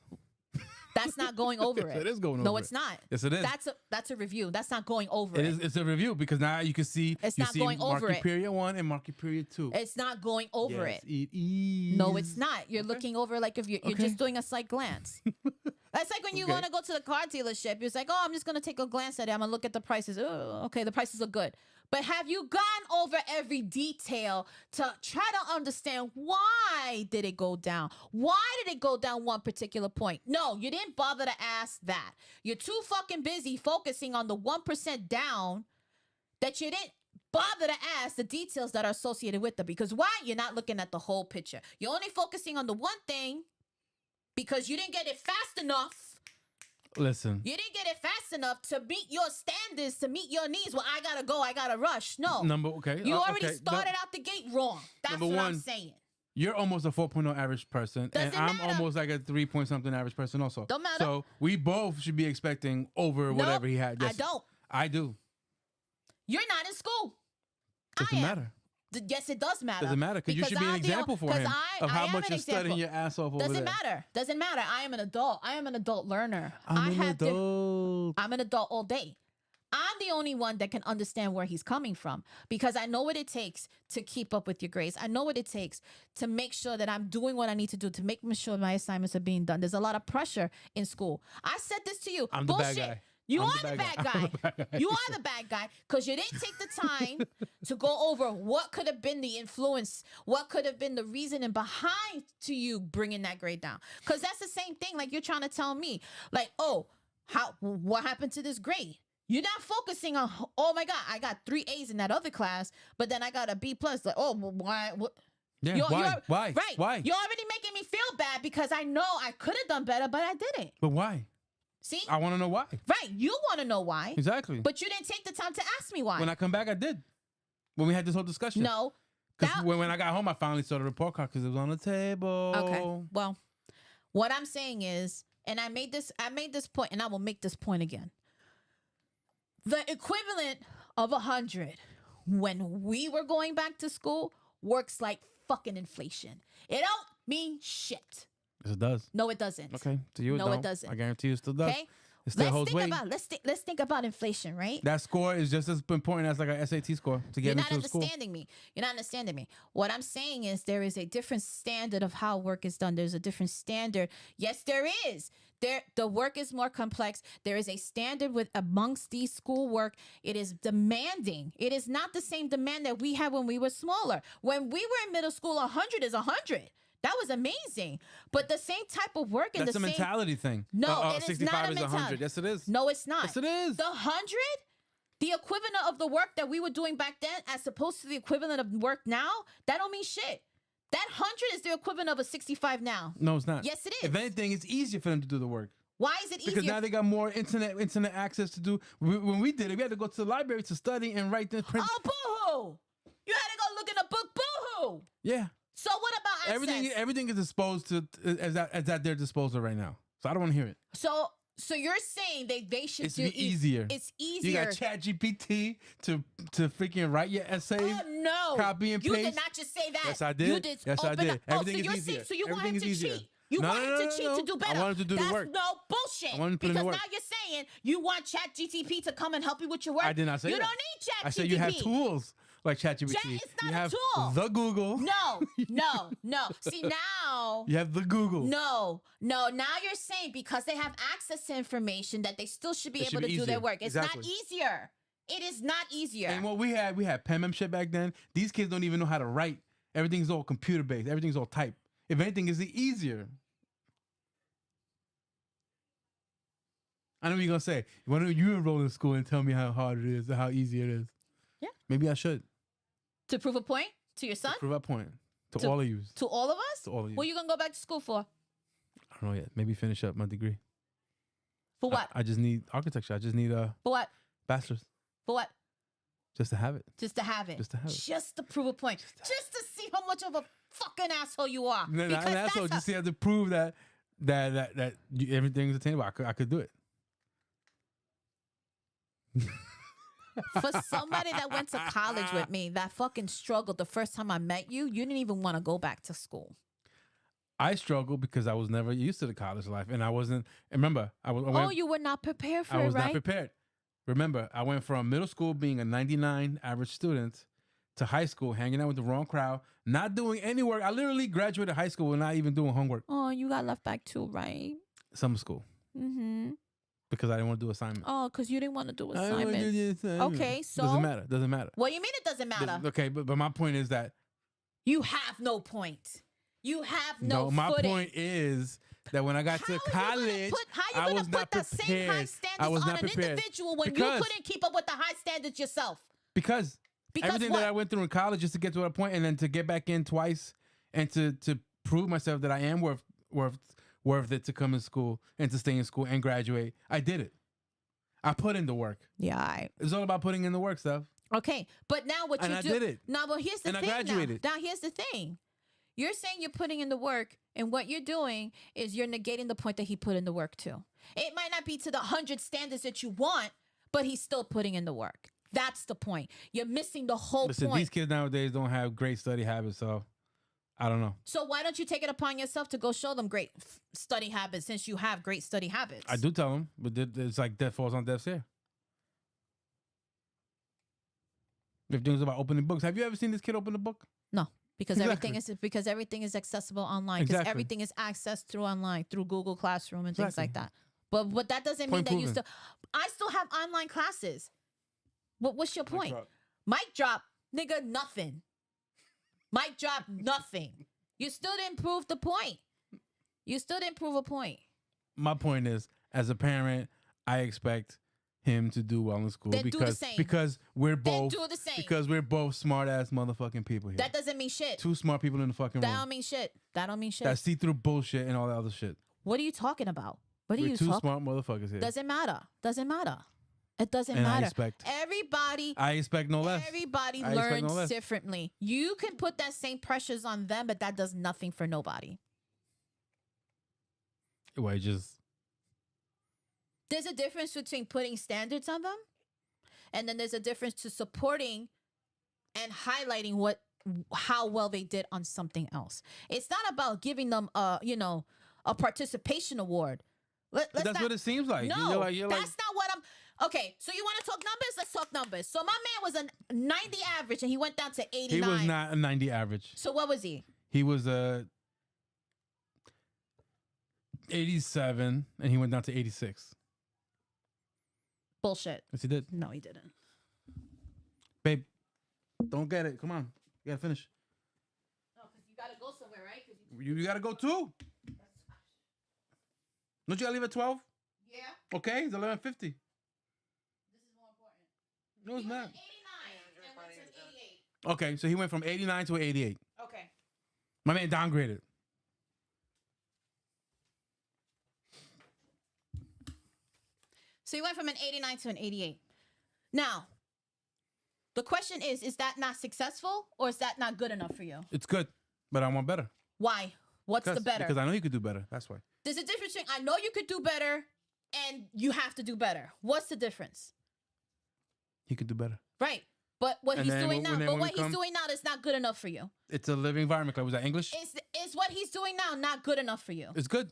Speaker 2: That's not going over
Speaker 1: Yes,
Speaker 2: it.
Speaker 1: it is going over
Speaker 2: No,
Speaker 1: it.
Speaker 2: it's not.
Speaker 1: Yes, it is.
Speaker 2: That's a review. That's not going over
Speaker 1: It
Speaker 2: it.
Speaker 1: is. It's a review, because now you can see.
Speaker 2: It's
Speaker 1: you
Speaker 2: not
Speaker 1: see
Speaker 2: going over
Speaker 1: marking
Speaker 2: it.
Speaker 1: period 1 and marking period 2.
Speaker 2: It's not going over
Speaker 1: Yes,
Speaker 2: it.
Speaker 1: it is.
Speaker 2: No, it's not. You're looking over like if you're just doing a slight glance. That's like when you want to go to the car dealership. You're like, oh, I'm just going to take a glance at it. I'm going to look at the prices. Oh, okay, the prices look good. But have you gone over every detail to try to understand why did it go down? Why did it go down one particular point? No, you didn't bother to ask that. You're too fucking busy focusing on the 1% down that you didn't bother to ask the details that are associated with them. Because why? You're not looking at the whole picture. You're only focusing on the one thing because you didn't get it fast enough.
Speaker 1: Listen.
Speaker 2: You didn't get it fast enough to meet your standards, to meet your needs. Well, I gotta go, I gotta rush. No.
Speaker 1: Okay.
Speaker 2: You already
Speaker 1: okay.
Speaker 2: started out the gate wrong. That's
Speaker 1: Number
Speaker 2: what I'm
Speaker 1: one,
Speaker 2: saying.
Speaker 1: You're almost a 4.0 average person, and
Speaker 2: Doesn't
Speaker 1: I'm
Speaker 2: matter.
Speaker 1: almost like a 3-point-something average person also.
Speaker 2: Don't matter.
Speaker 1: So we both should be expecting over whatever he had.
Speaker 2: I don't.
Speaker 1: I do.
Speaker 2: You're not in school.
Speaker 1: Doesn't matter.
Speaker 2: Yes, it does matter.
Speaker 1: Doesn't matter, because you should be an example for him of how much you're studying your ass off over there.
Speaker 2: Doesn't matter. Doesn't matter. I am an adult. I am an adult learner.
Speaker 1: I'm an adult.
Speaker 2: I'm an adult all day. I'm the only one that can understand where he's coming from because I know what it takes to keep up with your grades. I know what it takes to make sure that I'm doing what I need to do to make sure my assignments are being done. There's a lot of pressure in school. I said this to you.
Speaker 1: I'm the
Speaker 2: Bullshit.
Speaker 1: bad guy.
Speaker 2: You are the bad guy. You are the bad guy because you didn't take the time to go over what could have been the influence, what could have been the reasoning behind to you bringing that grade down. Because that's the same thing. Like you're trying to tell me, like, oh, what happened to this grade? You're not focusing on, oh my God, I got 3 A's in that other class, but then I got a B plus. Like, oh, why? What?
Speaker 1: Yeah, why?
Speaker 2: Right.
Speaker 1: Why?
Speaker 2: You're already making me feel bad because I know I could have done better, but I didn't.
Speaker 1: But why?
Speaker 2: See?
Speaker 1: I want to know why.
Speaker 2: Right. You want to know why.
Speaker 1: Exactly.
Speaker 2: But you didn't take the time to ask me why.
Speaker 1: When I come back, I did. When we had this whole discussion.
Speaker 2: No.
Speaker 1: Because when I got home, I finally saw the report card because it was on the table.
Speaker 2: Okay. Well, what I'm saying is, and I made this point, and I will make this point again. The equivalent of 100 when we were going back to school works like fucking inflation. It don't mean shit.
Speaker 1: Yes, it does.
Speaker 2: No, it doesn't.
Speaker 1: Okay. To you,
Speaker 2: no, it doesn't.
Speaker 1: I guarantee you it still does.
Speaker 2: Okay.
Speaker 1: It still holds weight.
Speaker 2: Let's think about inflation, right?
Speaker 1: That score is just as important as like an SAT score to get into school.
Speaker 2: You're not understanding me. What I'm saying is there is a different standard of how work is done. There's a different standard. Yes, there is. The work is more complex. There is a standard with amongst these schoolwork. It is demanding. It is not the same demand that we had when we were smaller. When we were in middle school, 100 is 100. That was amazing. But the same type of work and
Speaker 1: That's
Speaker 2: the
Speaker 1: a
Speaker 2: same
Speaker 1: mentality thing.
Speaker 2: No, it is
Speaker 1: 65
Speaker 2: not a
Speaker 1: is
Speaker 2: mentality.
Speaker 1: 100. Yes, it is.
Speaker 2: No, it's not.
Speaker 1: Yes, it is.
Speaker 2: The 100, the equivalent of the work that we were doing back then as opposed to the equivalent of work now, that don't mean shit. That 100 is the equivalent of a 65 now.
Speaker 1: No, it's not.
Speaker 2: Yes, it is.
Speaker 1: If anything, it's easier for them to do the work.
Speaker 2: Why is it easier?
Speaker 1: Because now they got more internet access to do. When we did it, we had to go to the library to study and write the print.
Speaker 2: Oh, boo-hoo. You had to go look in a book, boo-hoo.
Speaker 1: Yeah.
Speaker 2: So what about access?
Speaker 1: Everything is disposed to as at their disposal right now. So I don't want to hear it.
Speaker 2: So you're saying they should
Speaker 1: It's
Speaker 2: do
Speaker 1: easier.
Speaker 2: It's easier.
Speaker 1: You got ChatGPT to freaking write your essay.
Speaker 2: Oh no!
Speaker 1: Copy and paste.
Speaker 2: You did not just say that.
Speaker 1: Yes, I did.
Speaker 2: You did.
Speaker 1: Yes, I did. Everything
Speaker 2: so
Speaker 1: is easier.
Speaker 2: So you want
Speaker 1: Everything
Speaker 2: him to
Speaker 1: is easier.
Speaker 2: cheat. You want him to cheat to do better.
Speaker 1: I want him to do the work.
Speaker 2: That's no bullshit.
Speaker 1: I want him to put in the
Speaker 2: because
Speaker 1: work.
Speaker 2: now you're saying you want ChatGPT to come and help you with your work.
Speaker 1: I did not say
Speaker 2: you
Speaker 1: that.
Speaker 2: You don't need ChatGPT.
Speaker 1: I said you have tools like ChatGPT.
Speaker 2: It's not
Speaker 1: you have
Speaker 2: a tool.
Speaker 1: The Google.
Speaker 2: No. See now.
Speaker 1: You have the Google.
Speaker 2: No. Now you're saying because they have access to information that they still should be able to do their work. It's not easier. It is not easier.
Speaker 1: And what we had penmanship back then. These kids don't even know how to write. Everything's all computer based. Everything's all typed. If anything, it's easier. I know what you're gonna say. Why don't you enroll in school and tell me how hard it is or how easy it is?
Speaker 2: Yeah.
Speaker 1: Maybe I should.
Speaker 2: To prove a point to your son?
Speaker 1: To prove a point. To all of you.
Speaker 2: To all of us?
Speaker 1: To all of you.
Speaker 2: What are you gonna go back to school for?
Speaker 1: I don't know yet. Maybe finish up my degree.
Speaker 2: For what?
Speaker 1: I just need architecture. I just need a
Speaker 2: For what?
Speaker 1: bachelor's.
Speaker 2: For what?
Speaker 1: Just to have it.
Speaker 2: Just to have it.
Speaker 1: Just to have it.
Speaker 2: Just to prove a point. Just to see how much of a fucking asshole you are.
Speaker 1: No, not an asshole. Just have to prove that everything's attainable. I could do it.
Speaker 2: For somebody that went to college with me, that fucking struggled the first time I met you, you didn't even want to go back to school.
Speaker 1: I struggled because I was never used to the college life, and I wasn't. Remember,
Speaker 2: you were not prepared for it, right?
Speaker 1: I was not prepared. Remember, I went from middle school being a 99 average student to high school, hanging out with the wrong crowd, not doing any work. I literally graduated high school and not even doing homework.
Speaker 2: Oh, you got left back too, right?
Speaker 1: Summer school.
Speaker 2: Mm-hmm.
Speaker 1: Because I didn't want to do assignments.
Speaker 2: Oh, because you didn't want to do assignments. Okay, so
Speaker 1: doesn't matter. Doesn't matter.
Speaker 2: What do you mean it doesn't matter?
Speaker 1: Okay, but my point is that
Speaker 2: you have no point. You have no.
Speaker 1: My point is that when I got to college, I was not prepared. The same high standards
Speaker 2: I was not on an individual when you couldn't keep up with the high standards yourself?
Speaker 1: Because everything that I went through in college just to get to a point, and then to get back in twice, and to prove myself that I am worth it to come in school and to stay in school and graduate. I did it. I put in the work.
Speaker 2: Yeah,
Speaker 1: it's all about putting in the work, stuff.
Speaker 2: Okay, but now what
Speaker 1: and
Speaker 2: you
Speaker 1: I
Speaker 2: do?
Speaker 1: did it.
Speaker 2: Now, but here's the thing.
Speaker 1: And I graduated.
Speaker 2: Now here's the thing. You're saying you're putting in the work, and what you're doing is you're negating the point that he put in the work too. It might not be to the 100 standards that you want, but he's still putting in the work. That's the point. You're missing the whole
Speaker 1: Listen,
Speaker 2: point.
Speaker 1: these kids nowadays don't have great study habits, so I don't know.
Speaker 2: So why don't you take it upon yourself to go show them great study habits since you have great study habits?
Speaker 1: I do tell them, but it's like death falls on deaf's ear. If things about opening books, have you ever seen this kid open a book?
Speaker 2: No. Because everything is accessible online. Because everything is accessed through online, through Google Classroom and things like that. But that doesn't mean
Speaker 1: Point
Speaker 2: that you
Speaker 1: proven.
Speaker 2: I still have online classes. What's your point?
Speaker 1: drop.
Speaker 2: Mic drop, nigga, nothing. Mic drop, nothing. You still didn't prove the point. You still didn't prove a point.
Speaker 1: My point is, as a parent, I expect him to do well in school
Speaker 2: Then do the same.
Speaker 1: because we're
Speaker 2: Then
Speaker 1: both
Speaker 2: do the same.
Speaker 1: because we're both smart ass motherfucking people here.
Speaker 2: That doesn't mean shit.
Speaker 1: Two smart people in the fucking
Speaker 2: That
Speaker 1: room.
Speaker 2: don't mean shit. That don't mean shit.
Speaker 1: That see through bullshit and all that other shit.
Speaker 2: What are you talking about? What are
Speaker 1: We're
Speaker 2: you
Speaker 1: two
Speaker 2: talking?
Speaker 1: smart motherfuckers here.
Speaker 2: Doesn't matter. Doesn't matter. It doesn't
Speaker 1: And I
Speaker 2: matter.
Speaker 1: expect-
Speaker 2: Everybody
Speaker 1: I expect no less.
Speaker 2: Everybody
Speaker 1: I expect no
Speaker 2: learns
Speaker 1: less.
Speaker 2: differently. You can put that same pressures on them, but that does nothing for nobody.
Speaker 1: Well, just
Speaker 2: There's a difference between putting standards on them, and then there's a difference to supporting and highlighting how well they did on something else. It's not about giving them a participation award.
Speaker 1: that's what it seems like.
Speaker 2: No,
Speaker 1: you're
Speaker 2: that's not what I'm. Okay, so you want to talk numbers? Let's talk numbers. So my man was a 90 average, and he went down to 89.
Speaker 1: he was not a 90 average.
Speaker 2: So what was he?
Speaker 1: He was a 87, and he went down to 86.
Speaker 2: Bullshit.
Speaker 1: Yes, he did.
Speaker 2: No, he didn't.
Speaker 1: Babe, don't get it. Come on. You gotta finish.
Speaker 2: No, because you gotta go somewhere, right?
Speaker 1: You gotta go too. Don't you gotta leave at 12?
Speaker 2: Yeah.
Speaker 1: Okay, it's 11:50.
Speaker 2: This is more important.
Speaker 1: No, it's not.
Speaker 2: 89 and went to 88.
Speaker 1: Okay, so he went from 89 to 88.
Speaker 2: Okay.
Speaker 1: My man downgraded.
Speaker 2: So you went from an 89 to an 88. Now, the question is that not successful or is that not good enough for you?
Speaker 1: It's good, but I want better.
Speaker 2: Why? What's the better?
Speaker 1: Because I know you could do better. That's why.
Speaker 2: There's a difference between I know you could do better and you have to do better. What's the difference?
Speaker 1: He could do better.
Speaker 2: Right. But what
Speaker 1: And
Speaker 2: he's
Speaker 1: then
Speaker 2: doing
Speaker 1: when-
Speaker 2: now,
Speaker 1: then
Speaker 2: but
Speaker 1: when
Speaker 2: what
Speaker 1: we
Speaker 2: he's
Speaker 1: come-
Speaker 2: doing now is not good enough for you.
Speaker 1: It's a living environment club. Was that English?
Speaker 2: Is what he's doing now not good enough for you?
Speaker 1: It's good.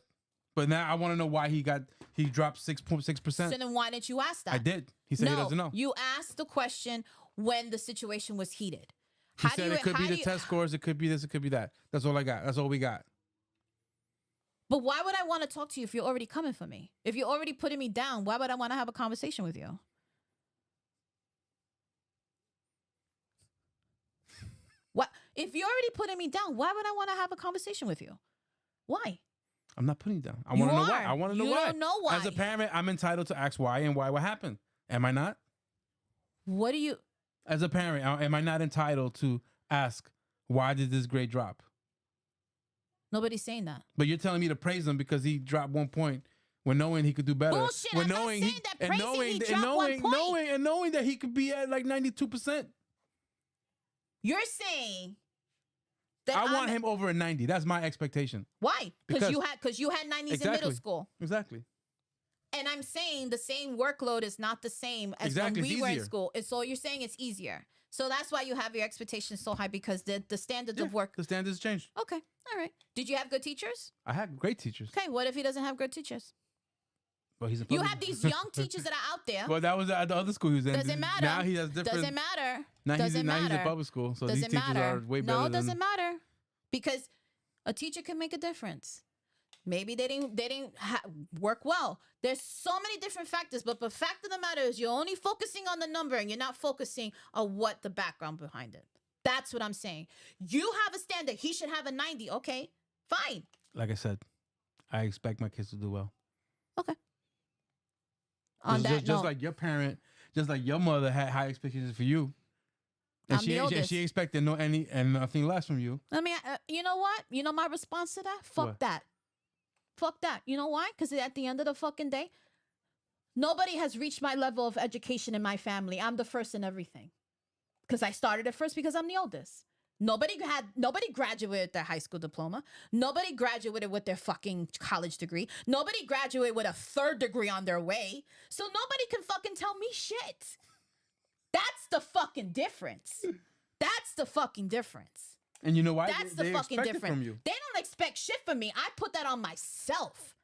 Speaker 1: But now I want to know why he dropped 6.6%.
Speaker 2: So then why didn't you ask that?
Speaker 1: I did. He said
Speaker 2: no,
Speaker 1: he doesn't know.
Speaker 2: You asked the question when the situation was heated.
Speaker 1: He said it could be the test scores, it could be this, it could be that. That's all I got. That's all we got.
Speaker 2: But why would I want to talk to you if you're already coming for me? If you're already putting me down, why would I want to have a conversation with you? What if you're already putting me down? Why would I want to have a conversation with you? Why?
Speaker 1: I'm not putting you down. I
Speaker 2: You
Speaker 1: want to know why.
Speaker 2: are.
Speaker 1: I want to know
Speaker 2: You
Speaker 1: why.
Speaker 2: don't know why.
Speaker 1: As a parent, I'm entitled to ask why and why what happened. Am I not?
Speaker 2: What do you?
Speaker 1: As a parent, am I not entitled to ask why did this grade drop?
Speaker 2: Nobody's saying that.
Speaker 1: But you're telling me to praise him because he dropped 1 point when knowing he could do better.
Speaker 2: Bullshit.
Speaker 1: When
Speaker 2: I'm not
Speaker 1: knowing
Speaker 2: saying that praising he dropped 1 point.
Speaker 1: knowing that he could be at like 92%.
Speaker 2: You're saying that
Speaker 1: I want him over a 90. That's my expectation.
Speaker 2: Why?
Speaker 1: Because-
Speaker 2: Because you had 90s in middle school.
Speaker 1: Exactly.
Speaker 2: And I'm saying the same workload is not the same as
Speaker 1: Exactly,
Speaker 2: when
Speaker 1: it's
Speaker 2: we were in
Speaker 1: easier.
Speaker 2: school. So you're saying it's easier. So that's why you have your expectations so high because the standards
Speaker 1: Yeah,
Speaker 2: of work.
Speaker 1: the standards changed.
Speaker 2: Okay. All right. Did you have good teachers?
Speaker 1: I had great teachers.
Speaker 2: Okay. What if he doesn't have good teachers?
Speaker 1: Well, he's a
Speaker 2: You
Speaker 1: public-
Speaker 2: have these young teachers that are out there.
Speaker 1: Well, that was at the other school he was in.
Speaker 2: Doesn't matter.
Speaker 1: Now he has different.
Speaker 2: Doesn't matter.
Speaker 1: Now
Speaker 2: doesn't
Speaker 1: he's
Speaker 2: matter.
Speaker 1: in public school, so
Speaker 2: doesn't
Speaker 1: these teachers
Speaker 2: matter.
Speaker 1: are way better
Speaker 2: No, it
Speaker 1: than.
Speaker 2: doesn't matter because a teacher can make a difference. Maybe they didn't work well. There's so many different factors, but the fact of the matter is you're only focusing on the number and you're not focusing on what the background behind it. That's what I'm saying. You have a standard. He should have a 90. Okay, fine.
Speaker 1: Like I said, I expect my kids to do well.
Speaker 2: Okay. On that
Speaker 1: Just
Speaker 2: note,
Speaker 1: like your parent, just like your mother had high expectations for you, and
Speaker 2: I'm the
Speaker 1: she
Speaker 2: oldest.
Speaker 1: expected nothing less from you.
Speaker 2: I mean, you know what? You know my response to that? Fuck
Speaker 1: What?
Speaker 2: that. Fuck that. You know why? Because at the end of the fucking day, nobody has reached my level of education in my family. I'm the first in everything. Because I started it first because I'm the oldest. Nobody graduated with their high school diploma. Nobody graduated with their fucking college degree. Nobody graduated with a 3rd degree on their way. So nobody can fucking tell me shit. That's the fucking difference. That's the fucking difference.
Speaker 1: And you know why?
Speaker 2: That's
Speaker 1: They
Speaker 2: the fucking
Speaker 1: expect it
Speaker 2: difference.
Speaker 1: from you.
Speaker 2: They don't expect shit from me. I put that on myself.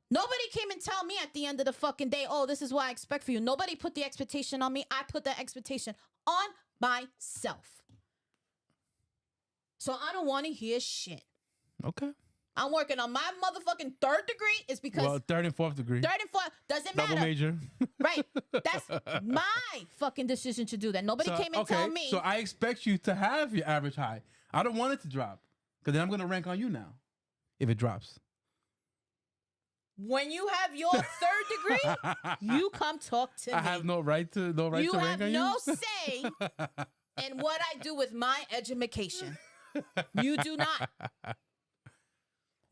Speaker 2: Nobody came and tell me at the end of the fucking day, oh, this is what I expect for you. Nobody put the expectation on me. I put that expectation on myself. So I don't want to hear shit.
Speaker 1: Okay.
Speaker 2: I'm working on my motherfucking 3rd degree. It's because
Speaker 1: Well, 3rd and 4th degree.
Speaker 2: 3rd and 4th doesn't matter.
Speaker 1: Double major.
Speaker 2: Right. That's my fucking decision to do that. Nobody came and told me.
Speaker 1: So I expect you to have your average high. I don't want it to drop. Because then I'm going to rank on you now. If it drops.
Speaker 2: When you have your 3rd degree, you come talk to me.
Speaker 1: I have no right to rank on you.
Speaker 2: You have no say in what I do with my education. You do not.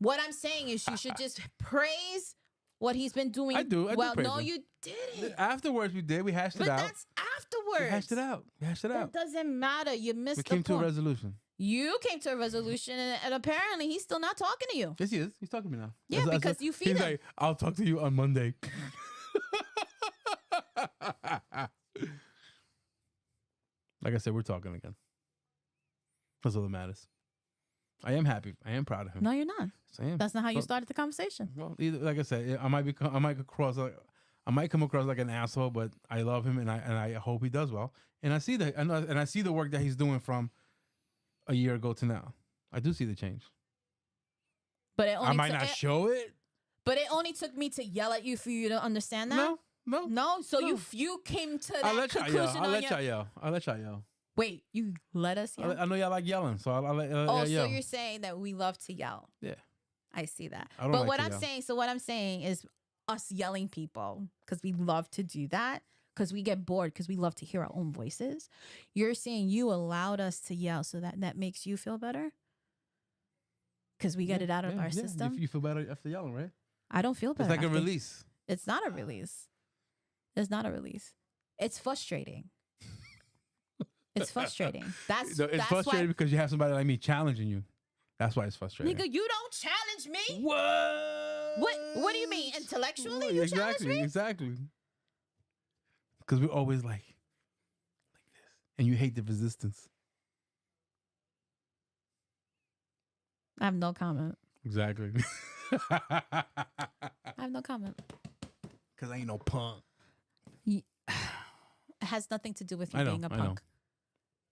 Speaker 2: What I'm saying is you should just praise what he's been doing.
Speaker 1: I do
Speaker 2: Well,
Speaker 1: praise
Speaker 2: no,
Speaker 1: him.
Speaker 2: you didn't.
Speaker 1: Afterwards, we did. We hashed it
Speaker 2: But
Speaker 1: out.
Speaker 2: that's afterwards.
Speaker 1: We hashed it out.
Speaker 2: That doesn't matter. You missed
Speaker 1: We
Speaker 2: the
Speaker 1: came
Speaker 2: point.
Speaker 1: to a resolution.
Speaker 2: You came to a resolution, and apparently he's still not talking to you.
Speaker 1: Yes, he is. He's talking to me now.
Speaker 2: Yeah, because you feed
Speaker 1: He's
Speaker 2: him.
Speaker 1: like, I'll talk to you on Monday. Like I said, we're talking again. That's all that matters. I am happy. I am proud of him.
Speaker 2: No, you're not.
Speaker 1: Yes, I am.
Speaker 2: That's not how you started the conversation.
Speaker 1: Well, either, like I said, I might come across like an asshole, but I love him and I hope he does well. And I see I see the work that he's doing from a year ago to now. I do see the change.
Speaker 2: But it only
Speaker 1: I might not show it.
Speaker 2: But it only took me to yell at you for you to understand that.
Speaker 1: No.
Speaker 2: So you came to that
Speaker 1: I'll let y'all yell.
Speaker 2: conclusion.
Speaker 1: I'll let y'all yell.
Speaker 2: Wait, you let us yell?
Speaker 1: I know y'all like yelling, so I'll let
Speaker 2: so
Speaker 1: yell.
Speaker 2: you're saying that we love to yell.
Speaker 1: Yeah.
Speaker 2: I see that.
Speaker 1: I don't
Speaker 2: But
Speaker 1: like
Speaker 2: what
Speaker 1: to
Speaker 2: I'm
Speaker 1: yell.
Speaker 2: saying, what I'm saying is us yelling people, because we love to do that, because we get bored, because we love to hear our own voices. You're saying you allowed us to yell, so that makes you feel better? Because we get it out of our system?
Speaker 1: You feel better after yelling, right?
Speaker 2: I don't feel better.
Speaker 1: It's like a
Speaker 2: after-
Speaker 1: release.
Speaker 2: It's not a release. It's not a release. It's frustrating. It's frustrating. That's
Speaker 1: frustrating
Speaker 2: why,
Speaker 1: because you have somebody like me challenging you. That's why it's frustrating.
Speaker 2: nigga, you don't challenge me.
Speaker 1: What?
Speaker 2: What do you mean? Intellectually, you challenge me?
Speaker 1: Exactly. Because we're always like this, and you hate the resistance.
Speaker 2: I have no comment.
Speaker 1: Exactly.
Speaker 2: I have no comment.
Speaker 1: Because I ain't no punk.
Speaker 2: It has nothing to do with you being a punk.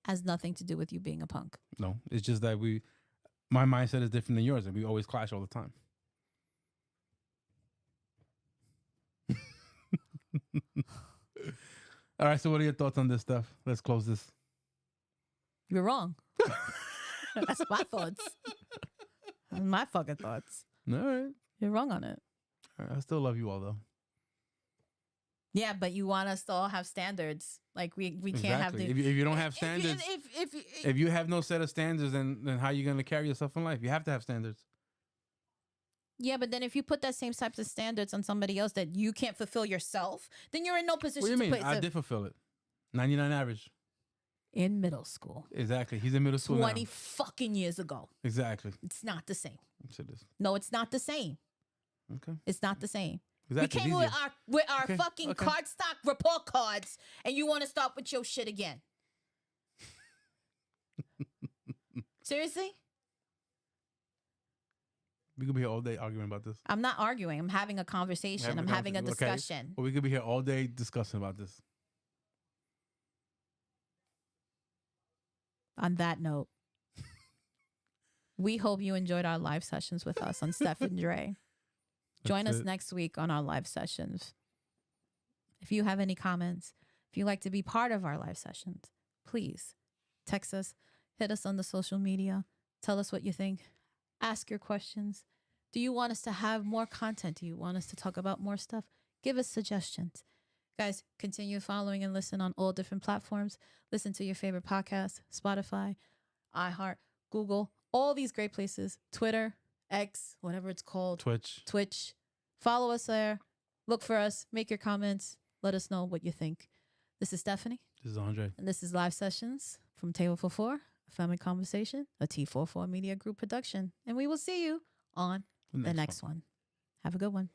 Speaker 2: Has nothing to do with you being a punk.
Speaker 1: No, it's just that my mindset is different than yours, and we always clash all the time. All right, so what are your thoughts on this stuff? Let's close this.
Speaker 2: You're wrong. That's my thoughts. That's my fucking thoughts.
Speaker 1: All right.
Speaker 2: You're wrong on it.
Speaker 1: All right, I still love you all, though.
Speaker 2: Yeah, but you want us to all have standards. Like we can't have the.
Speaker 1: If you don't have standards, if you have no set of standards, then how are you going to carry yourself in life? You have to have standards.
Speaker 2: Yeah, but then if you put that same types of standards on somebody else that you can't fulfill yourself, then you're in no position
Speaker 1: What do you
Speaker 2: to
Speaker 1: mean?
Speaker 2: put
Speaker 1: I did fulfill it. 99 average.
Speaker 2: in middle school.
Speaker 1: Exactly. He's in middle school
Speaker 2: 20
Speaker 1: now.
Speaker 2: fucking years ago.
Speaker 1: Exactly.
Speaker 2: It's not the same.
Speaker 1: Yes, it is.
Speaker 2: No, it's not the same.
Speaker 1: Okay.
Speaker 2: It's not the same.
Speaker 1: Exactly.
Speaker 2: We came
Speaker 1: It's
Speaker 2: with our
Speaker 1: Okay,
Speaker 2: fucking
Speaker 1: okay.
Speaker 2: card stock report cards, and you want to start with your shit again. Seriously?
Speaker 1: We could be here all day arguing about this.
Speaker 2: I'm not arguing. I'm having a conversation. I'm having a
Speaker 1: Okay.
Speaker 2: discussion.
Speaker 1: Well, we could be here all day discussing about this.
Speaker 2: On that note, we hope you enjoyed our live sessions with us on Steph and Dre. Join
Speaker 1: That's
Speaker 2: us
Speaker 1: it.
Speaker 2: next week on our live sessions. If you have any comments, if you'd like to be part of our live sessions, please text us, hit us on the social media, tell us what you think, ask your questions. Do you want us to have more content? Do you want us to talk about more stuff? Give us suggestions. Guys, continue following and listen on all different platforms. Listen to your favorite podcasts, Spotify, iHeart, Google, all these great places, Twitter, X, whatever it's called.
Speaker 1: Twitch.
Speaker 2: Follow us there. Look for us. Make your comments. Let us know what you think. This is Stephanie.
Speaker 1: This is Andre.
Speaker 2: And this is Live Sessions from Table for Four, a family conversation, a T44 Media Group production. And we will see you on the next one. Have a good one.